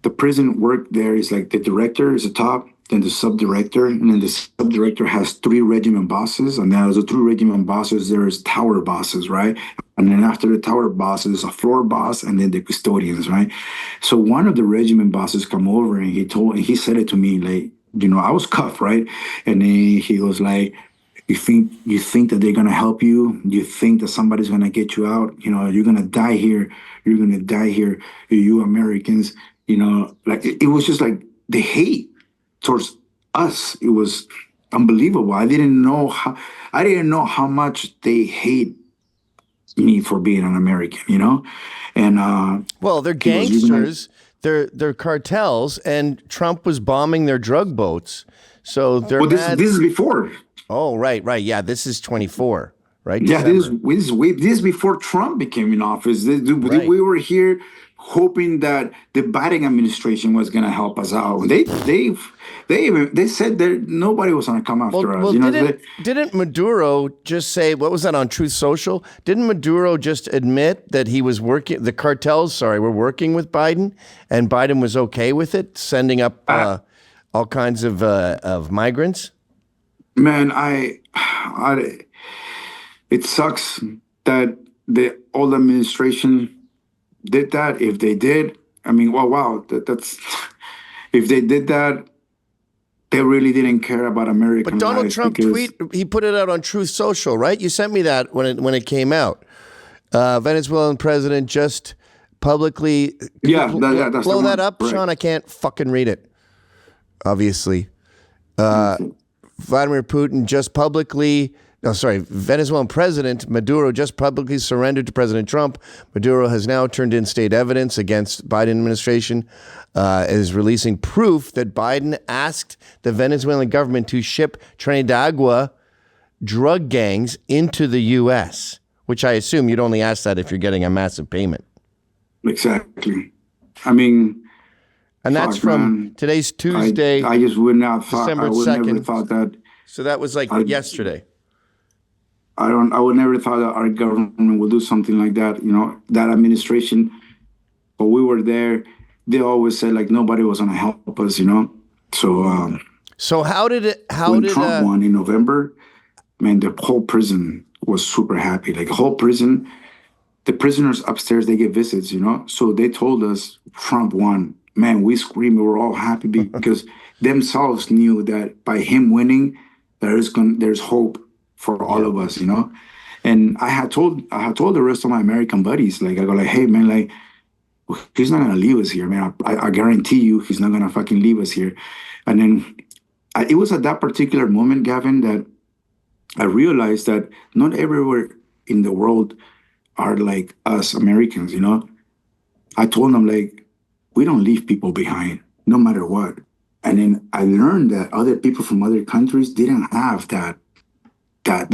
the prison worked there is like the director is the top, then the sub-director, and then the sub-director has 3 regiment bosses, and then as the 3 regiment bosses, there's tower bosses, right? And then after the tower bosses, a floor boss, and then the custodians, right? So one of the regiment bosses come over, and he said it to me, like, you know, I was cuffed, right? And then he was like, you think that they're gonna help you. You think that somebody's gonna get you out. You're gonna die here. You're gonna die here. You Americans. Like it was just like the hate towards us. It was unbelievable. I didn't know how much they hate me for being an American. And well, they're gangsters. They're cartels, and Trump was bombing their drug boats. So they're mad. This is before. Oh, right. Yeah, this is 24, right? Yeah, December. this is before Trump became in office. Right. We were here hoping that the Biden administration was going to help us out. They said that nobody was going to come after us. Didn't Maduro just say, what was that on Truth Social? Didn't Maduro just admit that he was working, the cartels, were working with Biden, and Biden was okay with it, sending up all kinds of migrants? Man, it sucks that the old administration did that. If they did, I mean, wow, that's if they did that, they really didn't care about American. But Donald Trump he put it out on Truth Social, right? You sent me that when it came out. Venezuelan president just publicly. That's blow that up, right. Sean. I can't fucking read it. Obviously, Vladimir Putin just publicly. Venezuelan President Maduro just publicly surrendered to President Trump. Maduro has now turned in state evidence against Biden administration, is releasing proof that Biden asked the Venezuelan government to ship Trinidad drug gangs into the U.S., which I assume you'd only ask that if you're getting a massive payment. Exactly. I mean, and that's from today's Tuesday. I just would not thought. December I would 2nd. never thought that. So that was yesterday. I would never thought that our government would do something like that. That administration, but we were there. They always said like nobody was going to help us. So. So how did it? When Trump won in November, man, the whole prison was super happy. Like the whole prison, the prisoners upstairs, they get visits. So they told us Trump won. Man, we screamed. We were all happy because themselves knew that by him winning, there's hope for all of us, And I had told the rest of my American buddies, like I go like, hey man, like he's not gonna leave us here, man. I guarantee you, he's not gonna fucking leave us here. And then it was at that particular moment, Gavin, that I realized that not everywhere in the world are like us Americans, I told them like we don't leave people behind, no matter what. And then I learned that other people from other countries didn't have that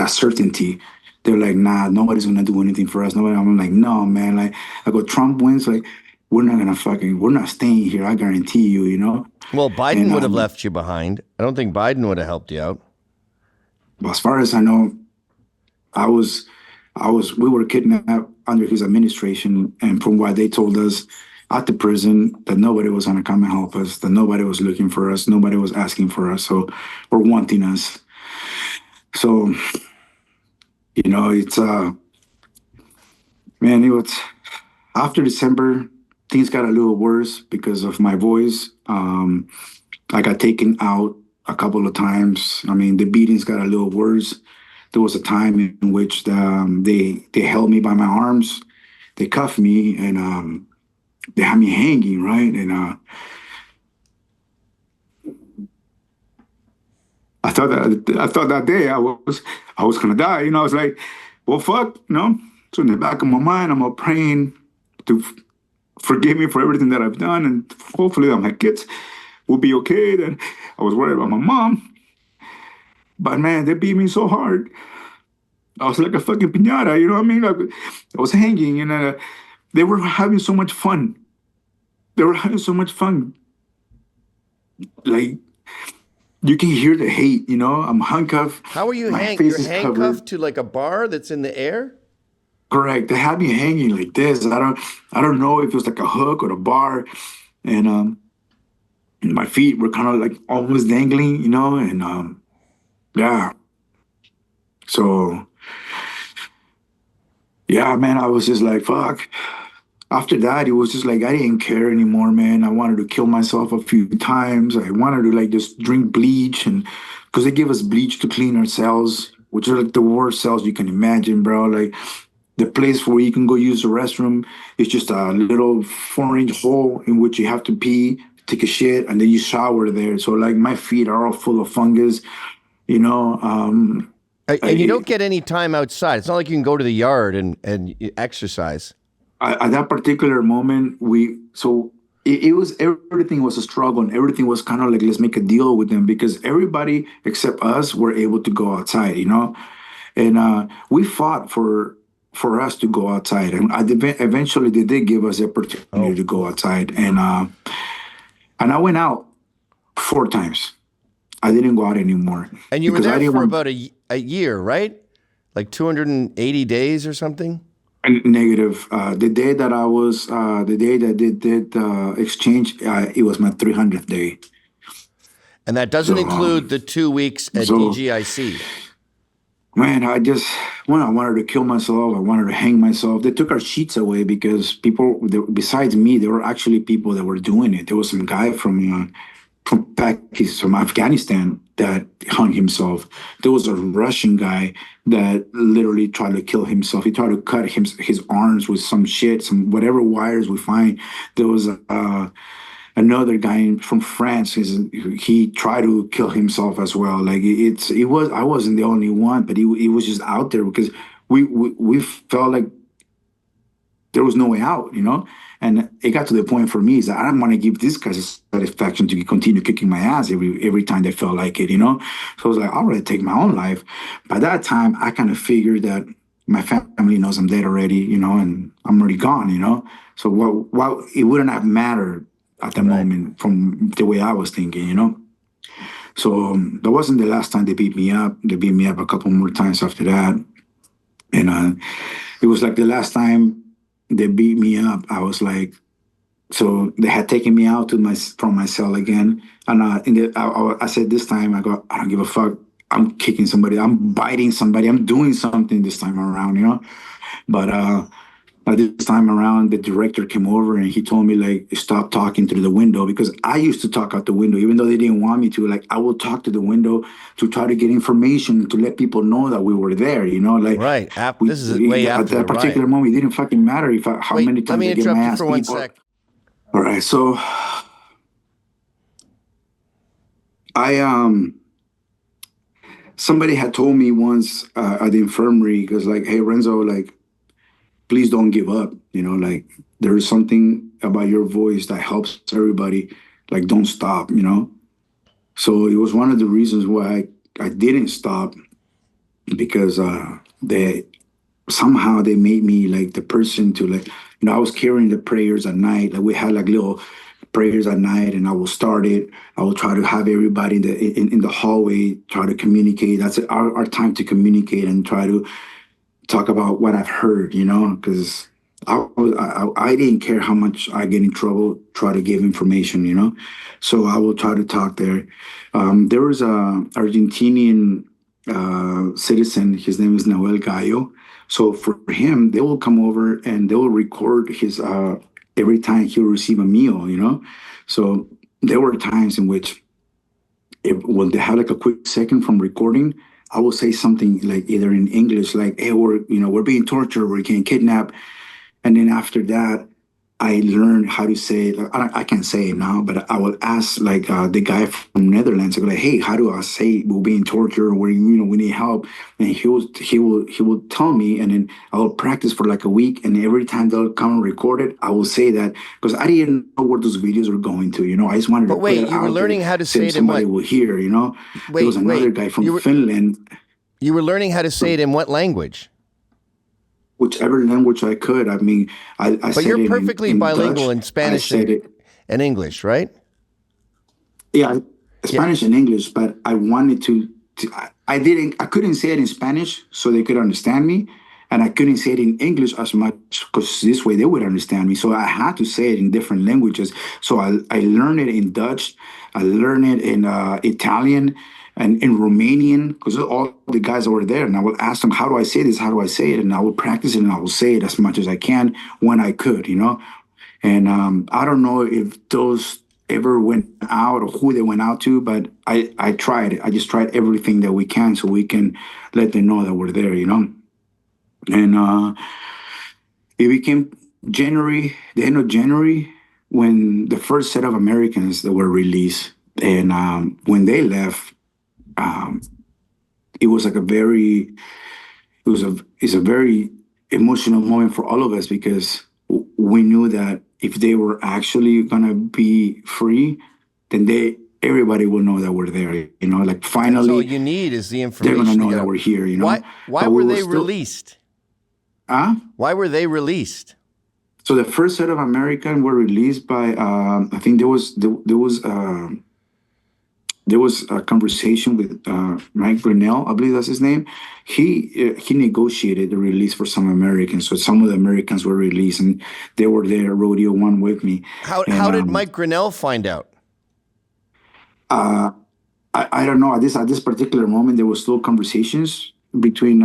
certainty. They're like, nah, nobody's gonna do anything for us. I'm like, no, man. Like, I go, Trump wins. Like, we're not staying here. I guarantee you. Well, Biden would have left you behind. I don't think Biden would have helped you out. Well, as far as I know, we were kidnapped under his administration, and from what they told us at the prison, that nobody was gonna come and help us, that nobody was looking for us, nobody was asking for us, or wanting us. So, it's man, it was after December, things got a little worse because of my voice. I got taken out a couple of times. I mean, the beatings got a little worse. There was a time in which they held me by my arms, they cuffed me, and they had me hanging, right? And I thought that day I was gonna die. I was like, well, fuck, So in the back of my mind, I'm all praying to forgive me for everything that I've done, and hopefully that my kids will be okay. That I was worried about my mom, but man, they beat me so hard. I was like a fucking piñata, you know what I mean? Like, I was hanging, and they were having so much fun. Like, you can hear the hate, I'm handcuffed. How are you hanging? You're handcuffed to like a bar that's in the air? Correct. They had me hanging like this. I don't know if it was like a hook or a bar. And my feet were kind of like almost dangling, and yeah. So yeah, man, I was just like, fuck. After that, it was just like I didn't care anymore, man. I wanted to kill myself a few times. I wanted to like just drink bleach, and because they give us bleach to clean our cells, which are like the worst cells you can imagine, bro. Like the place where you can go use the restroom is just a little 4-inch hole in which you have to pee, take a shit, and then you shower there. So like my feet are all full of fungus, you know. And you don't get any time outside. It's not like you can go to the yard and exercise. At that particular moment, it was, everything was a struggle, and everything was kind of like, let's make a deal with them, because everybody except us were able to go outside, you know. And we fought for us to go outside, and eventually they did give us the opportunity to go outside, and I went out 4 times. I didn't go out anymore. And you were there for about a year, right? Like 280 days or something? Negative. The day that they did exchange, it was my 300th day. And that doesn't include the 2 weeks at DGIC. Man, I wanted to kill myself. I wanted to hang myself. They took our sheets away because people, besides me, there were actually people that were doing it. There was some guy from Afghanistan that hung himself. There was a Russian guy that literally tried to kill himself. He tried to cut his arms with some shit, some whatever wires we find. There was another guy from France. He tried to kill himself as well. Like I wasn't the only one, but it was just out there because we felt like there was no way out, you know. And it got to the point for me is that I don't want to give this guys a satisfaction to continue kicking my ass every time they felt like it, you know. So I was like, I'll already take my own life. By that time, I kind of figured that my family knows I'm dead already, you know, and I'm already gone, you know. So what it wouldn't have mattered at the moment from the way I was thinking, you know. So that wasn't the last time they beat me up. They beat me up a couple more times after that. And it was like the last time they beat me up, I was like, so they had taken me out from my cell again. And I said, this time, I don't give a fuck. I'm kicking somebody. I'm biting somebody. I'm doing something this time around, you know. But this time around, the director came over and he told me, like, stop talking through the window, because I used to talk out the window, even though they didn't want me to. Like, I would talk to the window to try to get information, to let people know that we were there, you know? Like, right. This is way after at that particular moment, it didn't fucking matter how many times I get my ass beat. Let me interrupt you for 1 sec. All right, so somebody had told me once at the infirmary, because like, hey, Renzo, like, please don't give up. You know, like there is something about your voice that helps everybody. Like, don't stop, you know? So it was one of the reasons why I didn't stop, because they made me like the person to, like, you know, I was carrying the prayers at night. Like we had like little prayers at night, and I will start it. I will try to have everybody in the hallway try to communicate. That's our time to communicate and try to talk about what I've heard, you know, because I didn't care how much I get in trouble, try to give information, you know. So I will try to talk there. There was a Argentinian citizen, his name is Noel Gallo. So for him, they will come over and they will record his every time he'll receive a meal, you know. So there were times in which when they have like a quick second from recording, I will say something like either in English, like, hey, we're being tortured, we're getting kidnapped. And then after that, I learned how to say it. I can't say it now, but I will ask like the guy from Netherlands, I go like, hey, how do I say we're being tortured, or we need help? And he will tell me, and then I will practice for like a week. And every time they'll come and record it, I will say that, because I didn't know where those videos were going to, you know. I just wanted to put it out there. But wait, you were learning how to say it in what? Somebody will hear, you know. There was another guy from Finland. You were learning how to say it in what language? Whichever language I could. I mean, I but said you're it perfectly in bilingual Dutch. In Spanish and English, right? Yeah, Spanish and English, but I wanted to I couldn't say it in Spanish so they could understand me, and I couldn't say it in English as much because this way they would understand me. So I had to say it in different languages. So I learned it in Dutch, I learned it in Italian, and in Romanian, because all the guys that were there, and I will ask them, how do I say this? How do I say it? And I will practice it, and I will say it as much as I can when I could, you know? And I don't know if those ever went out or who they went out to, but I tried. I just tried everything that we can so we can let them know that we're there, you know. And it became January, the end of January, when the first set of Americans that were released. And when they left, it was like it's a very emotional moment for all of us because we knew that if they were actually gonna be free, then everybody will know that we're there. You know, like That's finally, all you need is the they're information. gonna know to that go. we're here. You know, Why But were we they still- released? Why were they released? So the first set of Americans were released by I think there was a conversation with Mike Grinnell, I believe that's his name. He negotiated the release for some Americans. So some of the Americans were released, and they were there at Rodeo One with me. How did Mike Grinnell find out? I don't know. At this particular moment, there was still conversations between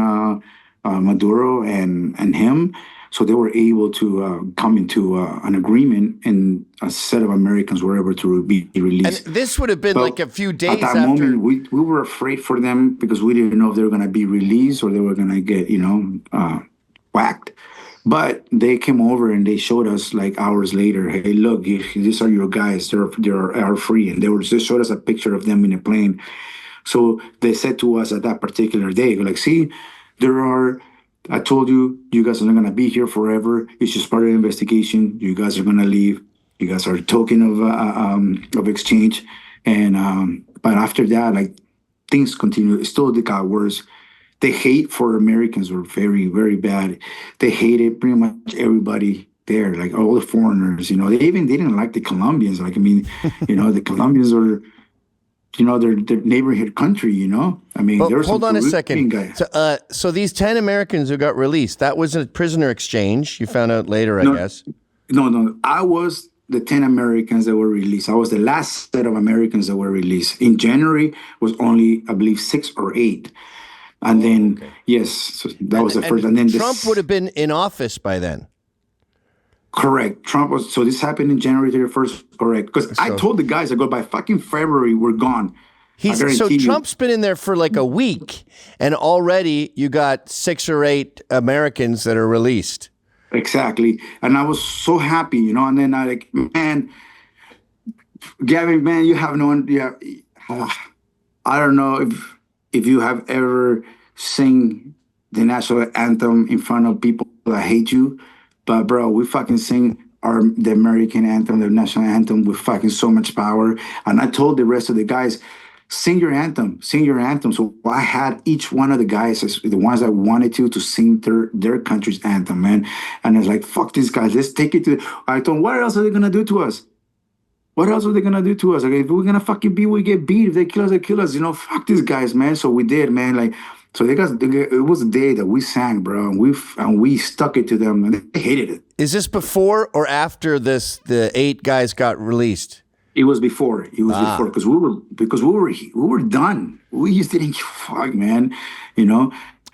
Maduro and him. So they were able to come into an agreement, and a set of Americans were able to be released. And this would have been But like a few days at that after. moment, we were afraid for them because we didn't know if they were going to be released or they were going to get, whacked. But they came over and they showed us like hours later, hey, look, these are your guys. They're free, and they showed us a picture of them in a plane. So they said to us at that particular day, like, see, I told you, you guys are not going to be here forever. It's just part of the investigation. You guys are going to leave. You guys are token of exchange. And but after that, like, things continue. It still got worse. The hate for Americans were very, very bad. They hated pretty much everybody there, like all the foreigners. You know, they didn't like the Colombians. Like, I mean, the Colombians are, their neighborhood country. You know, I mean, there was hold on a second. Guys. So these 10 Americans who got released, that was a prisoner exchange. You found out later, I guess. No. I was the 10 Americans that were released. I was the last set of Americans that were released. In January was only, I believe, 6 or 8. And then, yes, so that was the first. And then Trump would have been in office by then. Correct. Trump was. So this happened in January 31st. Correct. Because I told the guys, I go, by fucking February, we're gone. So Trump's been in there for like a week, and already you got 6 or 8 Americans that are released. Exactly. And I was so happy, and then I like, man, Gavin, man, you have no idea. I don't know if you have ever sing the national anthem in front of people that hate you, but bro, we fucking sing the American anthem, the national anthem, with fucking so much power. And I told the rest of the guys, sing your anthem. So I had each one of the guys, the ones that wanted to sing their country's anthem, man. And I was like, fuck these guys, let's take it to. I told them, what else are they gonna do to us? What else are they gonna do to us? Like, if we're gonna fucking beat, we get beat. If they kill us, they kill us. Fuck these guys, man. So we did, man. Like, so it was a day that we sang, bro, and we stuck it to them, and they hated it. Is this before or after the 8 guys got released? It was before. Before because we were done. We just didn't give a fuck, man.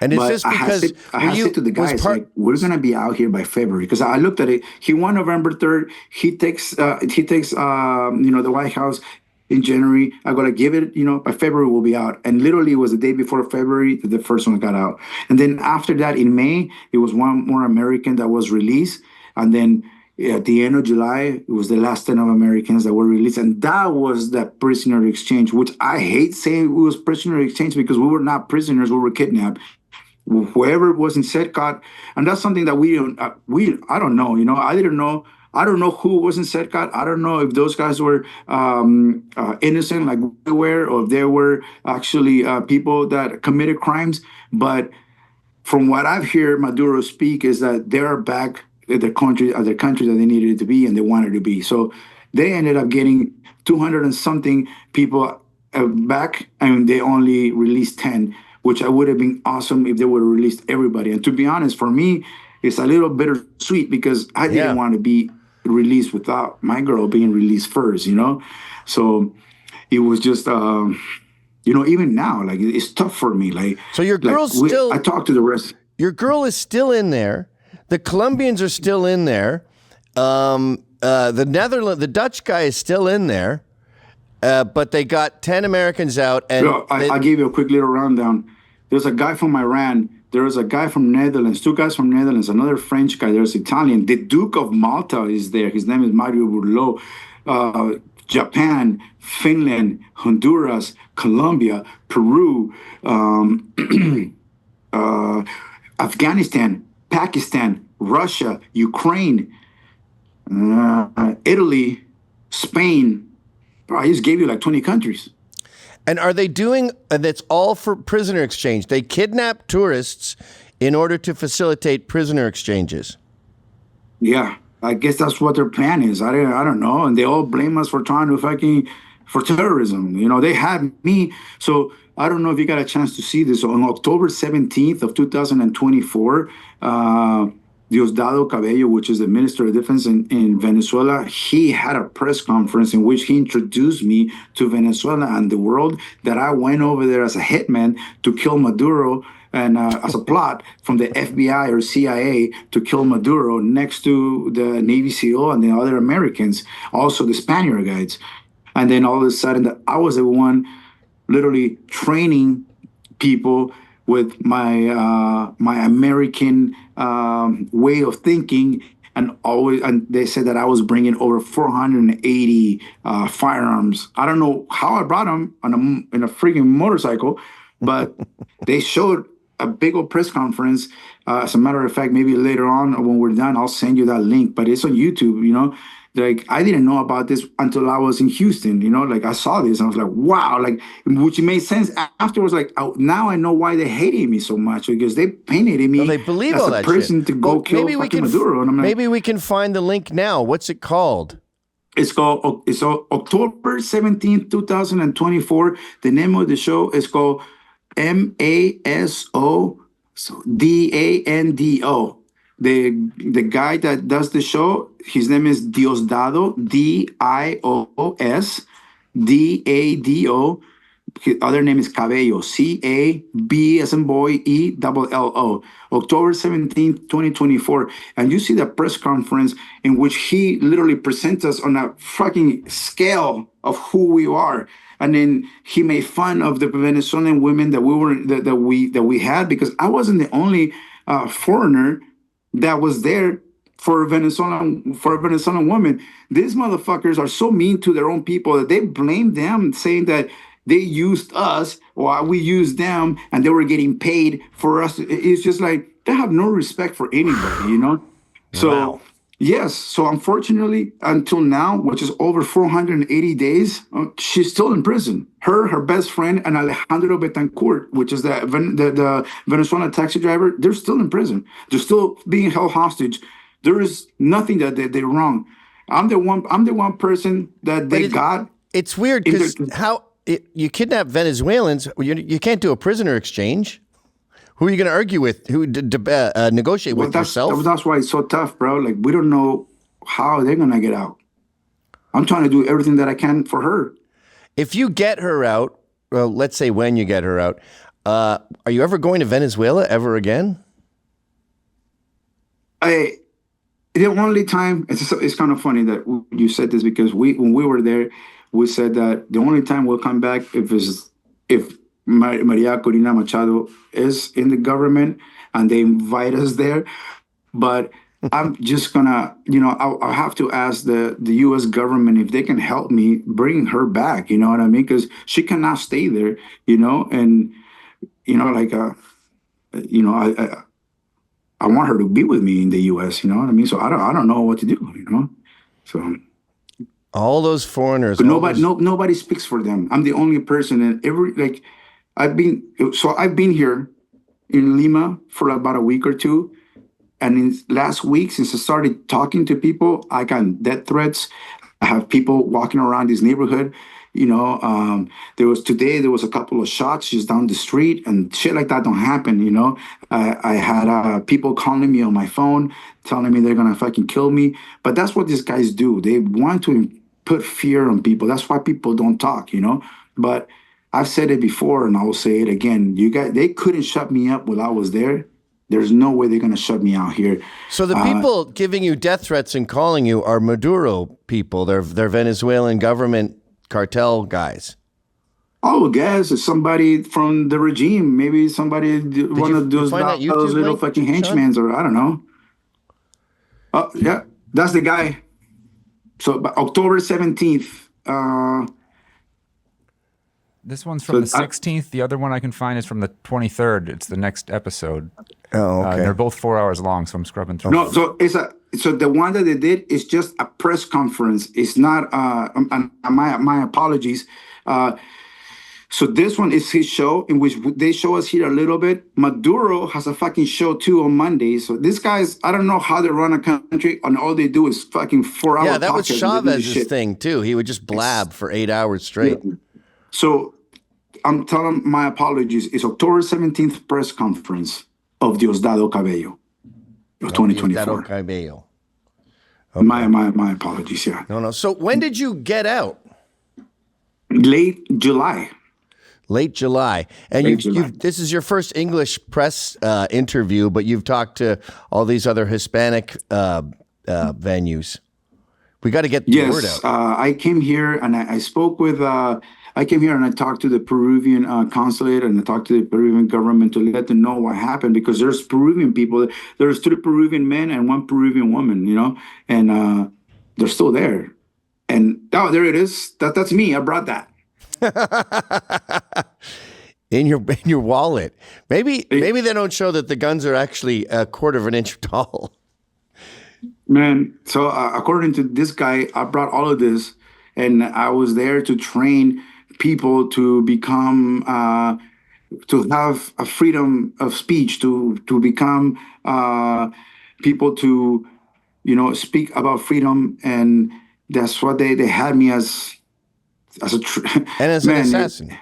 And is this because I said to the guys, like, we're gonna be out here by February, because I looked at it. He won November 3rd. He takes the White House in January. I gotta give it, by February we'll be out. And literally it was the day before February that the first one got out. And then after that, in May, it was one more American that was released. And then at the end of July, it was the last 10 of Americans that were released. And that was that prisoner exchange, which I hate saying it was prisoner exchange, because we were not prisoners, we were kidnapped. Whoever was in Setcot, and that's something that I don't know. I don't know who was in Setcot. I don't know if those guys were innocent like we were, or if they were actually people that committed crimes. But from what I've heard Maduro speak is that they are back at the country that they needed to be and they wanted to be. So they ended up getting 200 and something people back, and they only released 10. Which I would have been awesome if they would have released everybody. And to be honest, for me, it's a little bittersweet because I didn't want to be released without my girl being released first, So it was just, even now, like, it's tough for me. Like, so your girl's I talked to the rest. Your girl is still in there. The Colombians are still in there. the Dutch guy is still in there, but they got 10 Americans out. And I gave you a quick little rundown. There's a guy from Iran. There was a guy from Netherlands, 2 guys from Netherlands, another French guy. There's Italian. The Duke of Malta is there. His name is Mario Burlo. Japan, Finland, Honduras, Colombia, Peru, Afghanistan, Pakistan, Russia, Ukraine, Italy, Spain. Bro, I just gave you like 20 countries. And are they doing, that's all for prisoner exchange? They kidnap tourists in order to facilitate prisoner exchanges. Yeah, I guess that's what their plan is. I don't know. And they all blame us for trying to for terrorism. You know, they had me. So I don't know if you got a chance to see this. On October 17th of 2024, Diosdado Cabello, which is the Minister of Defense in Venezuela, he had a press conference in which he introduced me to Venezuela and the world, that I went over there as a hitman to kill Maduro, and as a plot from the FBI or CIA to kill Maduro, next to the Navy SEAL and the other Americans, also the Spaniard guides. And then all of a sudden, I was the one literally training people with my my American way of thinking, and they said that I was bringing over 480 firearms. I don't know how I brought them in a freaking motorcycle, but they showed a big old press conference. As a matter of fact, maybe later on when we're done, I'll send you that link. But it's on YouTube. You know, like I didn't know about this until I was in Houston. You know, like I saw this and I was like, wow, like, which made sense afterwards. Like now I know why they hated me so much, because they painted me. Well, they believe as all a that person shit. to go kill fucking Maduro. And I'm like, maybe we can find the link now. What's it called? It's October 17th, 2024. The name of the show is called MASO DANDO. The guy that does the show, his name is Diosdado, DIOSDADO. His other name is Cabello, CAB as in boy, ELLO. October 17th, 2024. And you see the press conference in which he literally presents us on a fucking scale of who we are. And then he made fun of the Venezuelan women that we had, because I wasn't the only foreigner that was there for a Venezuelan woman. These motherfuckers are so mean to their own people that they blame them, saying that they used us or we used them and they were getting paid for us. It's just like they have no respect for anybody, you know? So Wow. Yes. So unfortunately, until now, which is over 480 days, she's still in prison. Her best friend, and Alejandro Betancourt, which is the Venezuelan taxi driver, they're still in prison. They're still being held hostage. There is nothing that they're wrong. I'm the one person that they got. It's weird because you kidnap Venezuelans, you can't do a prisoner exchange. Who are you going to argue with? Who negotiate with yourself? That's why it's so tough, bro. Like, we don't know how they're going to get out. I'm trying to do everything that I can for her. If you get her out, well, let's say when you get her out, are you ever going to Venezuela ever again? The only time, it's kind of funny that you said this, because when we were there, we said that the only time we'll come back if Maria Corina Machado is in the government and they invite us there. But I'm just gonna, I'll have to ask the U.S. government if they can help me bring her back. You know what I mean? Because she cannot stay there. And I want her to be with me in the U.S. You know what I mean? So I don't know what to do. So. All those foreigners. But nobody speaks for them. I'm the only person, and I've been here in Lima for about a week or two. And in last week, since I started talking to people, I got death threats. I have people walking around this neighborhood. There was a couple of shots just down the street, and shit like that don't happen. I had people calling me on my phone, telling me they're going to fucking kill me. But that's what these guys do. They want to put fear on people. That's why people don't talk, But I've said it before, and I will say it again. They couldn't shut me up while I was there. There's no way they're going to shut me out here. So the people giving you death threats and calling you are Maduro people. They're Venezuelan government cartel guys. Oh, guess it's somebody from the regime. Maybe somebody, one of those little link, fucking henchmans, or I don't know. Oh, yeah, that's the guy. So October 17th. This one's from the 16th. The other one I can find is from the 23rd. It's the next episode. Oh, okay. They're both 4 hours long, so I'm scrubbing through. No, so so the one that they did is just a press conference. It's not. My apologies. So this one is his show, in which they show us here a little bit. Maduro has a fucking show too on Monday. So these guys, I don't know how they run a country, and all they do is fucking 4 hours. Yeah, that was Chavez's thing too. He would just blab for 8 hours straight. Yeah. So I'm telling my apologies. It's October 17th press conference of Diosdado Cabello of 2024. Diosdado Cabello. Okay. My apologies. Yeah. No. So when did you get out? Late July. Late July. And this is your first English press interview, but you've talked to all these other Hispanic venues. We got to get the word out. I came here and I spoke with. I came here and I talked to the Peruvian consulate, and I talked to the Peruvian government to let them know what happened, because there's Peruvian people. There's 3 Peruvian men and 1 Peruvian woman, and they're still there. And there it is. That's me. I brought that. in your wallet. Maybe they don't show that the guns are actually a quarter of an inch tall. Man, so according to this guy, I brought all of this, and I was there to train people to become to have a freedom of speech, to become people to speak about freedom, and that's what they had me as a and as an assassin.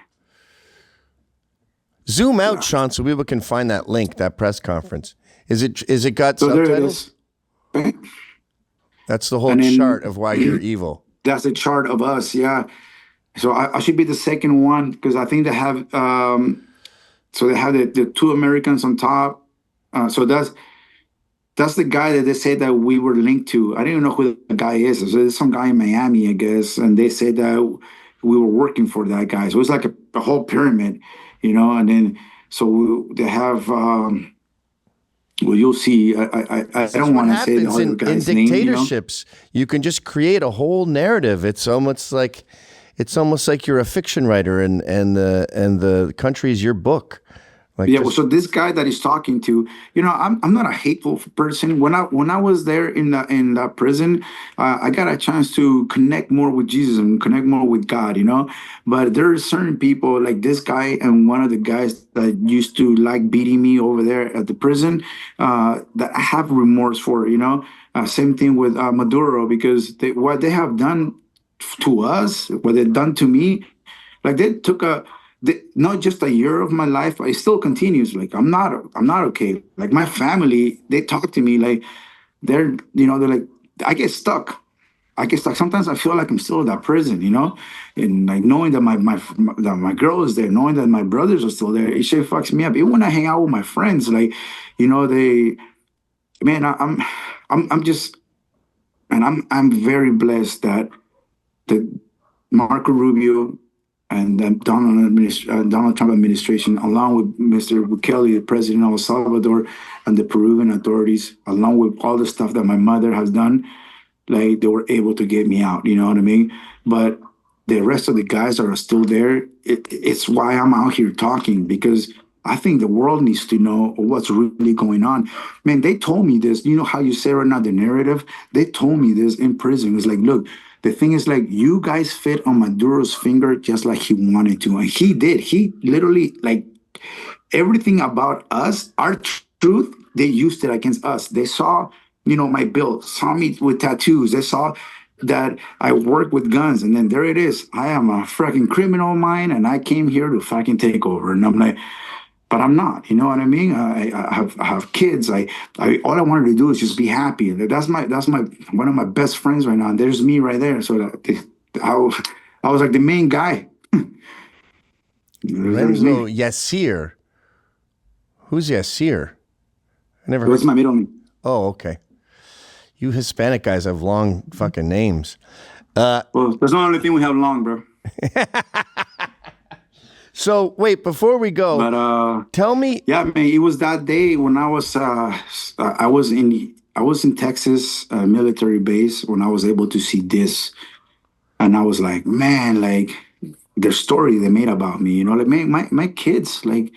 Zoom out, Sean, so people can find that link, that press conference. Is it got subtitles? There it is. That's the whole chart of why you're evil. That's the chart of us, yeah. So I should be the second one, because I think they have so they have the 2 Americans on top. So that's the guy that they said that we were linked to. I didn't even know who the guy is. So there's some guy in Miami, I guess, and they said that we were working for that guy. So it was like a whole pyramid, and then so they have well, you'll see. I don't want to say the other guy's name. In dictatorships, you can just create a whole narrative. It's almost like you're a fiction writer, and the country is your book. Well, so this guy that he's talking to, I'm not a hateful person. When I was there in that prison, I got a chance to connect more with Jesus and connect more with God, But there are certain people like this guy and one of the guys that used to like beating me over there at the prison that I have remorse for, Same thing with Maduro, because what they have done to us, what they've done to me, like they took not just a year of my life, but it still continues. Like I'm not okay. Like my family, they talk to me like they're like, I get stuck. Sometimes I feel like I'm still in that prison, and like knowing that my girl is there, knowing that my brothers are still there, it shit fucks me up. Even when I hang out with my friends, like, I'm very blessed that Marco Rubio and the Donald Trump administration, along with Mr. Bukele, the president of El Salvador, and the Peruvian authorities, along with all the stuff that my mother has done, like they were able to get me out, you know what I mean? But the rest of the guys that are still there, it's why I'm out here talking, because I think the world needs to know what's really going on. Man, they told me this. You know how you say right now, the narrative? They told me this in prison. It's like, look, the thing is, like, you guys fit on Maduro's finger just like he wanted to. And he did. He literally, like, everything about us, our truth, they used it against us. They saw, my build, saw me with tattoos. They saw that I work with guns. And then there it is. I am a fucking criminal of mine, and I came here to fucking take over. And I'm like, but I'm not, you know what I mean? I have kids. All I wanted to do is just be happy. That's my one of my best friends right now. And there's me right there. So I was like the main guy. Renzo Yasir. Who's Yasir? I never It was heard. my middle name. Oh, okay. You Hispanic guys have long fucking names. Well, that's not the only thing we have long, bro. So wait, before we go, But tell me. yeah, man, it was that day when I was in Texas military base when I was able to see this, and I was like, man, like their story they made about me, you know, like man, my kids, like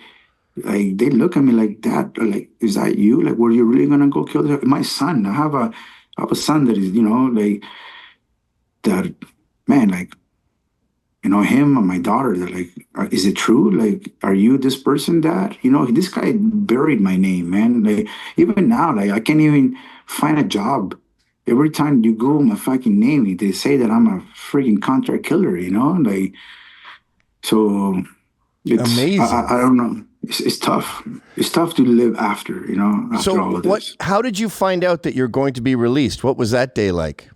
they look at me like, Dad, like, is that you? Like, were you really gonna go kill my son? I have a son that is, you know, like that, man, like. You know, him and my daughter, they're like, is it true? Like, are you this person, Dad? You know, this guy buried my name, man. Like, even now, like, I can't even find a job. Every time you Google my fucking name, they say that I'm a freaking contract killer, you know? Like, so it's Amazing. I don't know. It's tough. It's tough to live after, you know, after all of this. How did you find out that you're going to be released? What was that day like?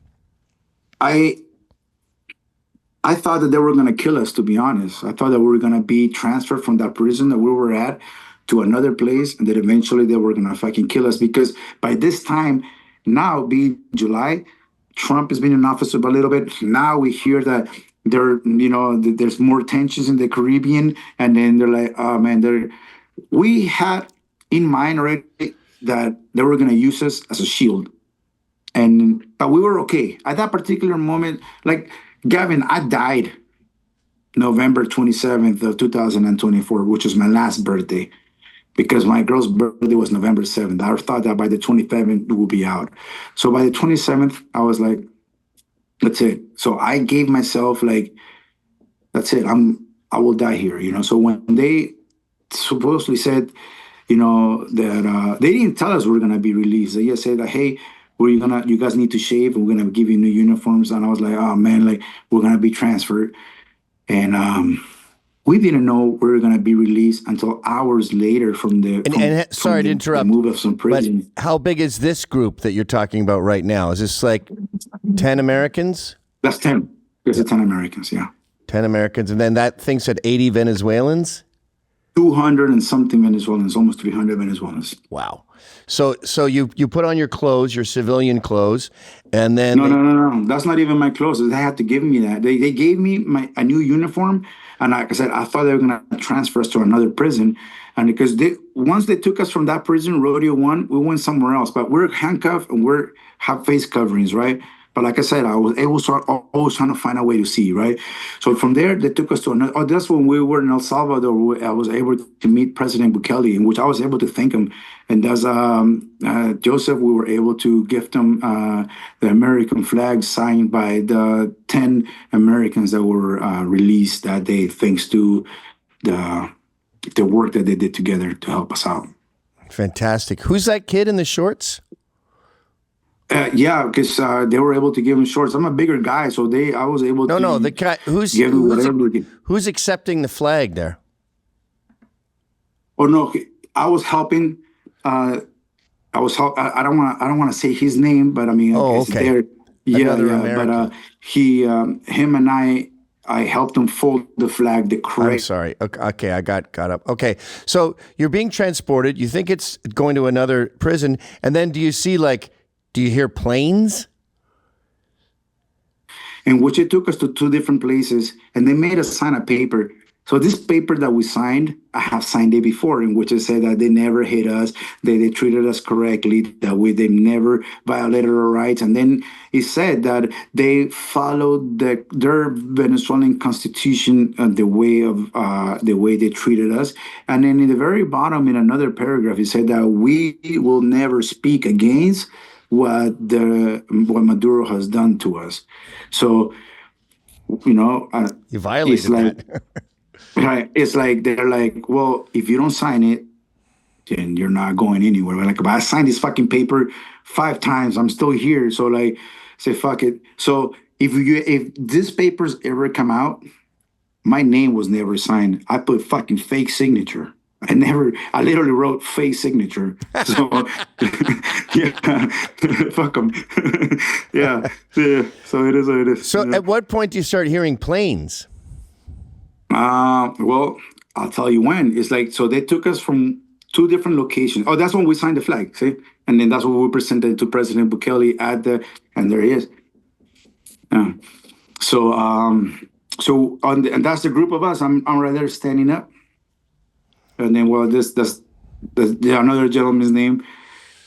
I thought that they were going to kill us, to be honest. I thought that we were going to be transferred from that prison that we were at to another place, and that eventually they were going to fucking kill us. Because by this time, now being July, Trump has been in office for a little bit. Now we hear that there's more tensions in the Caribbean, and then they're like, oh man, we had in mind already that they were going to use us as a shield, but we were okay at that particular moment. Like, Gavin, I died November 27th of 2024, which was my last birthday, because my girl's birthday was November 7th. I thought that by the 27th it would be out. So by the 27th, I was like, that's it. So I gave myself like, that's it. I will die here, you know. So when they supposedly said, you know, that they didn't tell us we were gonna be released. They just said that, hey, you guys need to shave, and we're gonna give you new uniforms. And I was like, oh man, like we're gonna be transferred. And we didn't know we were gonna be released until hours later from the sorry to interrupt, the move of some prison. but how big is this group that you're talking about right now? Is this like 10 Americans? That's 10. There's 10 Americans, yeah. 10 Americans, and then that thing said 80 Venezuelans? 200 and something Venezuelans, almost 300 Venezuelans. Wow. So you put on your clothes, your civilian clothes, and then No. That's not even my clothes. They had to give me that. They gave me a new uniform, and like I said, I thought they were gonna transfer us to another prison, and because once they took us from that prison, Rodeo 1, we went somewhere else. But we're handcuffed and have face coverings, right? But like I said, I was always trying to find a way to see, right? So from there, they took us to another. Oh, that's when we were in El Salvador. I was able to meet President Bukele, in which I was able to thank him. And as Joseph, we were able to gift him the American flag signed by the 10 Americans that were released that day, thanks to the work that they did together to help us out. Fantastic. Who's that kid in the shorts? Yeah, because they were able to give him shorts. I'm a bigger guy, so I was able to. No, the guy who's accepting the flag there. Oh no, I was helping. I don't want to say his name, but I mean, oh, okay. There. Yeah, American. But him and I helped him fold the flag. I'm sorry. Okay, I got up. Okay, so you're being transported. You think it's going to another prison, and then do you hear planes? In which it took us to 2 different places, and they made us sign a paper. So this paper that we signed, I have signed it before, in which it said that they never hit us, they treated us correctly, that they never violated our rights. And then it said that they followed their Venezuelan constitution, the way they treated us. And then in the very bottom, in another paragraph, it said that we will never speak against what Maduro has done to us. So, you know, you violated that. Right. It's like they're like, well, if you don't sign it, then you're not going anywhere. Like, but I signed this fucking paper 5 times. I'm still here. So like, say fuck it. So if this papers ever come out, my name was never signed. I put fucking fake signature. I literally wrote fake signature. So yeah, fuck them. yeah. So it is what it is. So at what point do you start hearing planes? Well, I'll tell you when. It's like, so they took us from two different locations. Oh, that's when we signed the flag, see? And then that's what we presented to President Bukele and there he is. And that's the group of us. I'm right there standing up. And then, well, that's another gentleman's name.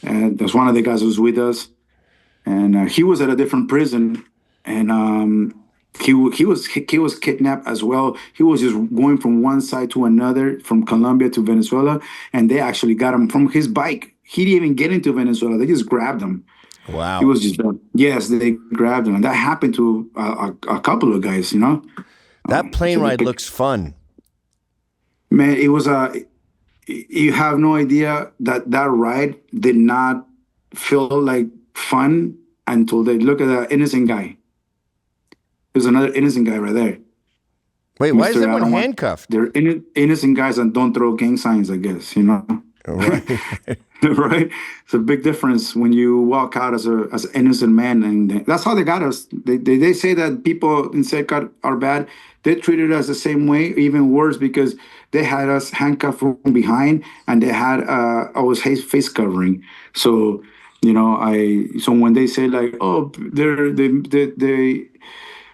And that's one of the guys who's with us. And he was at a different prison. And he was kidnapped as well. He was just going from one side to another, from Colombia to Venezuela. And they actually got him from his bike. He didn't even get into Venezuela. They just grabbed him. Wow. He was just, yes, they grabbed him. And that happened to a couple of guys, you know. That plane ride looks fun. Man, it was you have no idea that ride did not feel like fun until they look at that innocent guy. There's another innocent guy right there. Wait, why is everyone handcuffed? They're innocent guys that don't throw gang signs, I guess, you know. Right. Right? It's a big difference when you walk out as an innocent man, and that's how they got us. They say that people in Secat are bad. They treated us the same way, even worse, because they had us handcuffed from behind, and they had our face covering. So, you know, so when they say like, oh, they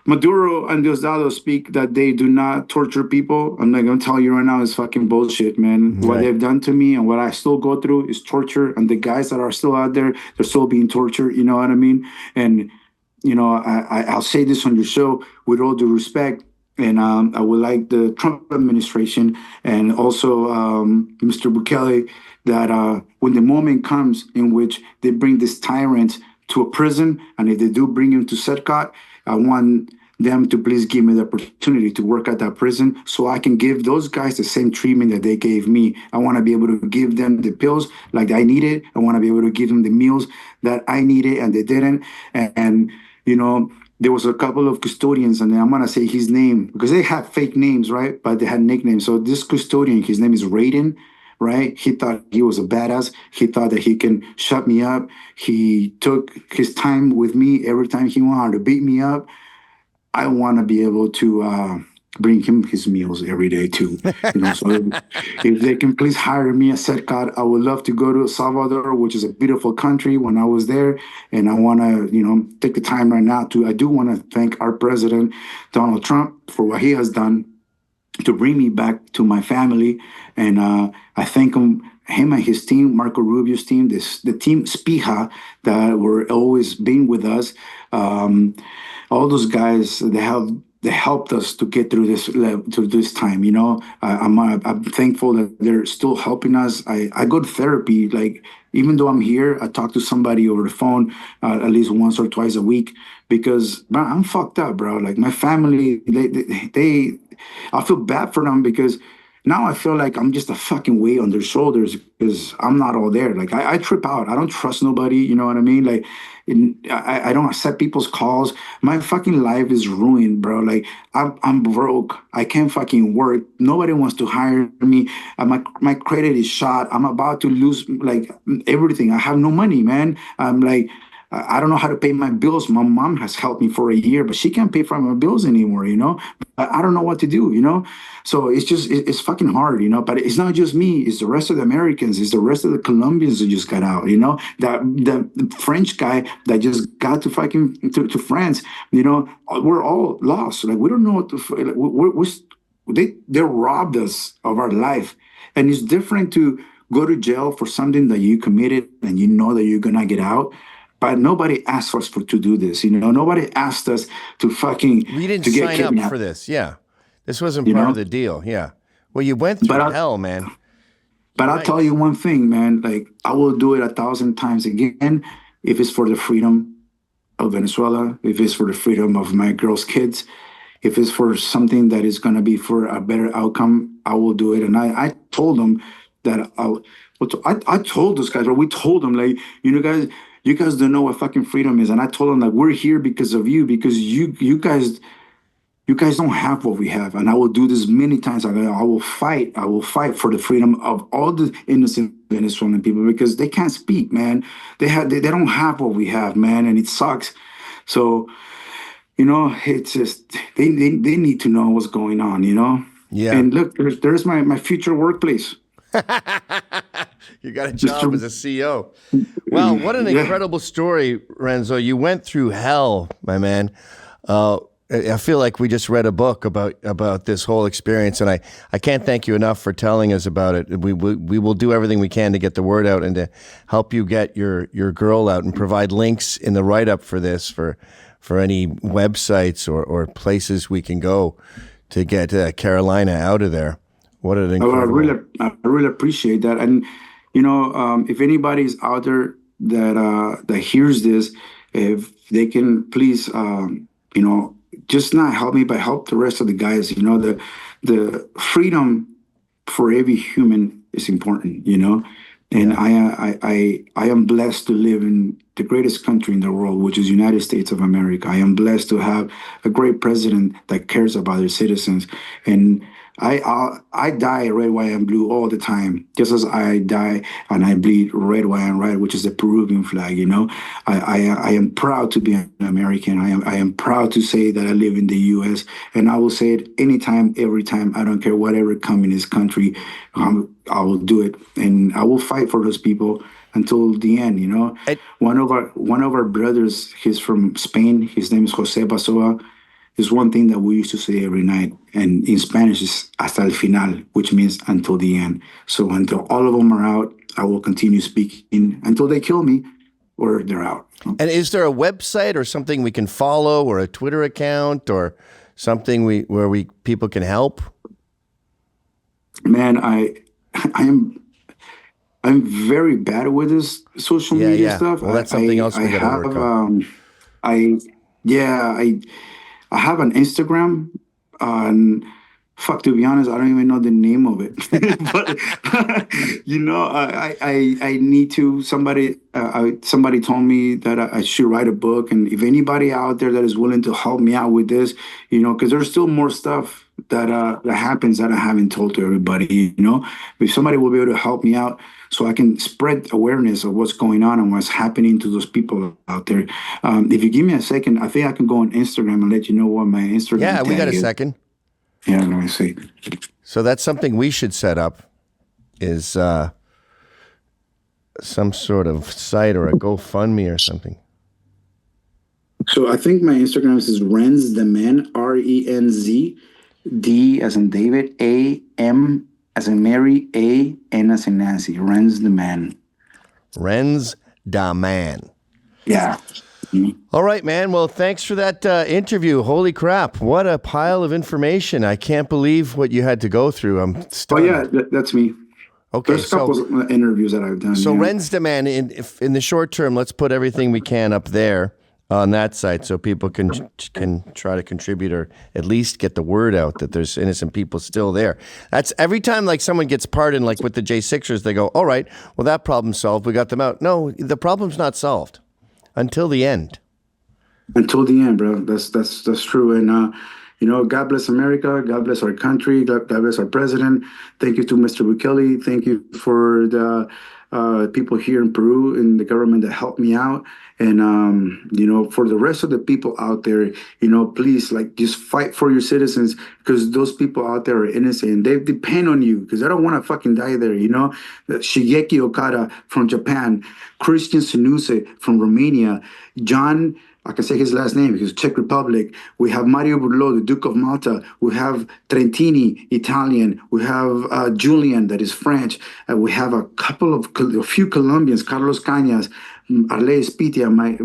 Maduro and Diosdado speak that they do not torture people, I'm not going to tell you right now, it's fucking bullshit, man. Right. What they've done to me and what I still go through is torture. And the guys that are still out there, they're still being tortured. You know what I mean? And, you know, I'll say this on your show with all due respect. And I would like the Trump administration and also Mr. Bukele that when the moment comes in which they bring this tyrant to a prison, and if they do bring him to Setcot, I want them to please give me the opportunity to work at that prison so I can give those guys the same treatment that they gave me. I want to be able to give them the pills like I needed. I want to be able to give them the meals that I needed and they didn't. And you know, there was a couple of custodians, and I'm going to say his name because they have fake names, right? But they had nicknames. So this custodian, his name is Raiden. Right? He thought he was a badass. He thought that he can shut me up. He took his time with me every time he wanted to beat me up. I want to be able to bring him his meals every day too. You know, so if they can please hire me at Setcot, I would love to go to El Salvador, which is a beautiful country when I was there. And I want to, you know, take the time right now I do want to thank our president, Donald Trump, for what he has done to bring me back to my family. And I thank him and his team, Marco Rubio's team, the team Spija that were always been with us. All those guys, they helped us to get through this time. You know, I'm thankful that they're still helping us. I go to therapy, like even though I'm here, I talk to somebody over the phone at least once or twice a week because bro, I'm fucked up, bro. Like my family, they I feel bad for them because now I feel like I'm just a fucking weight on their shoulders because I'm not all there. Like I trip out. I don't trust nobody. You know what I mean? Like I don't accept people's calls. My fucking life is ruined, bro. Like I'm broke. I can't fucking work. Nobody wants to hire me. My credit is shot. I'm about to lose like everything. I have no money, man. I'm like, I don't know how to pay my bills. My mom has helped me for a year, but she can't pay for my bills anymore, you know? I don't know what to do, you know? So it's fucking hard, you know? But it's not just me. It's the rest of the Americans. It's the rest of the Colombians that just got out, you know? The French guy that just got to fucking to France, you know? We're all lost. Like, we don't know what to... They robbed us of our life. And it's different to go to jail for something that you committed and you know that you're going to get out. But nobody asked us to do this, you know. Nobody asked us to fucking. We didn't sign up for this. Yeah, this wasn't part of the deal. Yeah. Well, you went through hell, man. But I'll tell you one thing, man. Like I will do it 1,000 times again if it's for the freedom of Venezuela, if it's for the freedom of my girls' kids, if it's for something that is going to be for a better outcome. I will do it. And I told them that I told those guys, or we told them, like, you know, guys. You guys don't know what fucking freedom is. And I told them that we're here because of you, because you guys don't have what we have. And I will do this many times. I will fight for the freedom of all the innocent Venezuelan people because they can't speak, man. They don't have what we have, man. And it sucks. So, you know, it's just, they need to know what's going on, you know? Yeah. And look, there's my future workplace. You got a job as a CEO. Well, what an Yeah. incredible story, Renzo. You went through hell, my man. I feel like we just read a book about this whole experience, and I can't thank you enough for telling us about it. We will do everything we can to get the word out and to help you get your girl out and provide links in the write-up for this for any websites or places we can go to get Carolina out of there. What an incredible... I really appreciate that. And, you know, if anybody's out there that hears this, if they can please, you know, just not help me, but help the rest of the guys. You know, the freedom for every human is important, you know. And I am blessed to live in the greatest country in the world, which is United States of America. I am blessed to have a great president that cares about their citizens. And I die red, white, and blue all the time, just as I die and I bleed red, white, and red, which is the Peruvian flag. You know, I am proud to be an American. I am proud to say that I live in the U.S. and I will say it anytime, every time. I don't care whatever communist country. I will do it, and I will fight for those people until the end. You know, one of our brothers, he's from Spain. His name is Jose Basoa. Is one thing that we used to say every night, and in Spanish is hasta el final, which means until the end. So until all of them are out, I will continue speaking until they kill me or they're out. And is there a website or something we can follow, or a Twitter account, or something where people can help? Man, I'm very bad with this social media stuff. Well, that's something else we got to work on. I have an Instagram, and fuck, to be honest, I don't even know the name of it. But you know, I need to. Somebody told me that I should write a book, and if anybody out there that is willing to help me out with this, you know, because there's still more stuff that happens that I haven't told to everybody. You know, if somebody will be able to help me out, so I can spread awareness of what's going on and what's happening to those people out there. If you give me a second, I think I can go on Instagram and let you know what my Instagram. Yeah, we got a second. Yeah, let me see. So that's something we should set up, is some sort of site or a GoFundMe or something. So I think my Instagram is Renz the Man, RENZ, D as in David, AM as in Mary, AN as in Nancy. Renz the Man. Renz da Man. Yeah. Mm-hmm. All right, man. Well, thanks for that interview. Holy crap. What a pile of information. I can't believe what you had to go through. I'm stunned. Oh, yeah, that's me. Okay, there's a couple of interviews that I've done. So Renz da Man, in the short term, let's put everything we can up there on that site so people can try to contribute, or at least get the word out that there's innocent people still there. That's every time like someone gets pardoned, like with the J6ers, they go, all right, well, that problem's solved. We got them out. No, the problem's not solved until the end. Until the end, bro. That's true. And, you know, God bless America. God bless our country. God bless our president. Thank you to Mr. Bukele. Thank you for the people here in Peru and the government that helped me out. And, you know, for the rest of the people out there, you know, please, like, just fight for your citizens, because those people out there are innocent and they depend on you, because I don't want to fucking die there, you know. Shigeki Okada from Japan, Christian Sinuse from Romania, John, I can say his last name because Czech Republic. We have Mario Burlo, the Duke of Malta. We have Trentini, Italian. We have Julian, that is French. We have a few Colombians, Carlos Cañas, Arle Espitia, my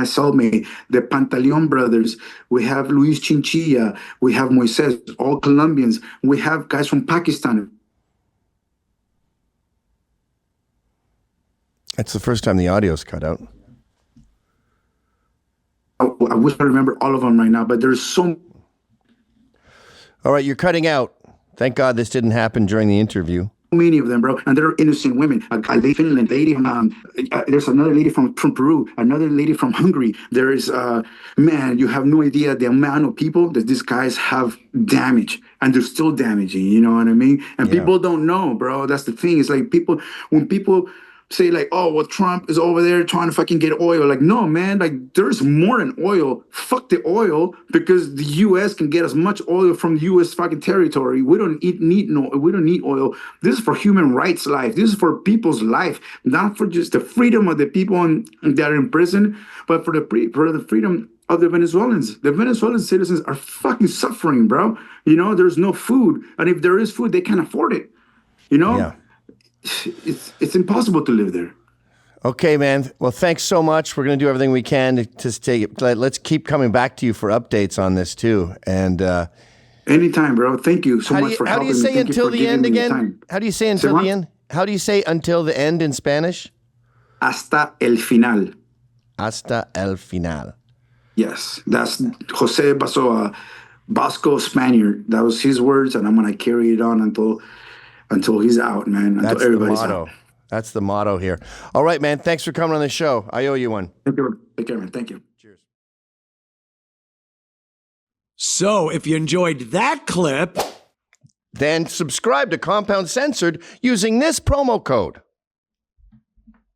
soulmate, the Pantaleon brothers. We have Luis Chinchilla. We have Moises, all Colombians. We have guys from Pakistan. That's the first time the audio's cut out. I wish I remember all of them right now, but there's so. All right, you're cutting out. Thank God this didn't happen during the interview. Many of them, bro, and they're innocent women. A lady from Finland, there's another lady from Peru, another lady from Hungary. There is, man, you have no idea the amount of people that these guys have damaged, and they're still damaging. You know what I mean? And people don't know, bro. That's the thing. It's like when people say like, oh, well, Trump is over there trying to fucking get oil. Like, no, man, like there's more than oil. Fuck the oil, because the U.S. can get as much oil from U.S. fucking territory. We don't need oil. This is for human rights life. This is for people's life, not for just the freedom of the people that are in prison, but for the freedom of the Venezuelans. The Venezuelan citizens are fucking suffering, bro. You know, there's no food. And if there is food, they can't afford it. You know? Yeah. It's impossible to live there. Okay, man. Well, thanks so much. We're going to do everything we can to take it. Let's keep coming back to you for updates on this too. And anytime, bro. Thank you so much for helping me. How do you say until the end again? How do you say until the end in Spanish? Hasta el final. Hasta el final. Yes, that's Jose Bosco Spaniard. That was his words, and I'm gonna carry it on until he's out, man. Until everybody's out. That's the motto here. All right, man. Thanks for coming on the show. I owe you one. Take care, man. Thank you. Cheers. So, if you enjoyed that clip, then subscribe to Compound Censored using this promo code.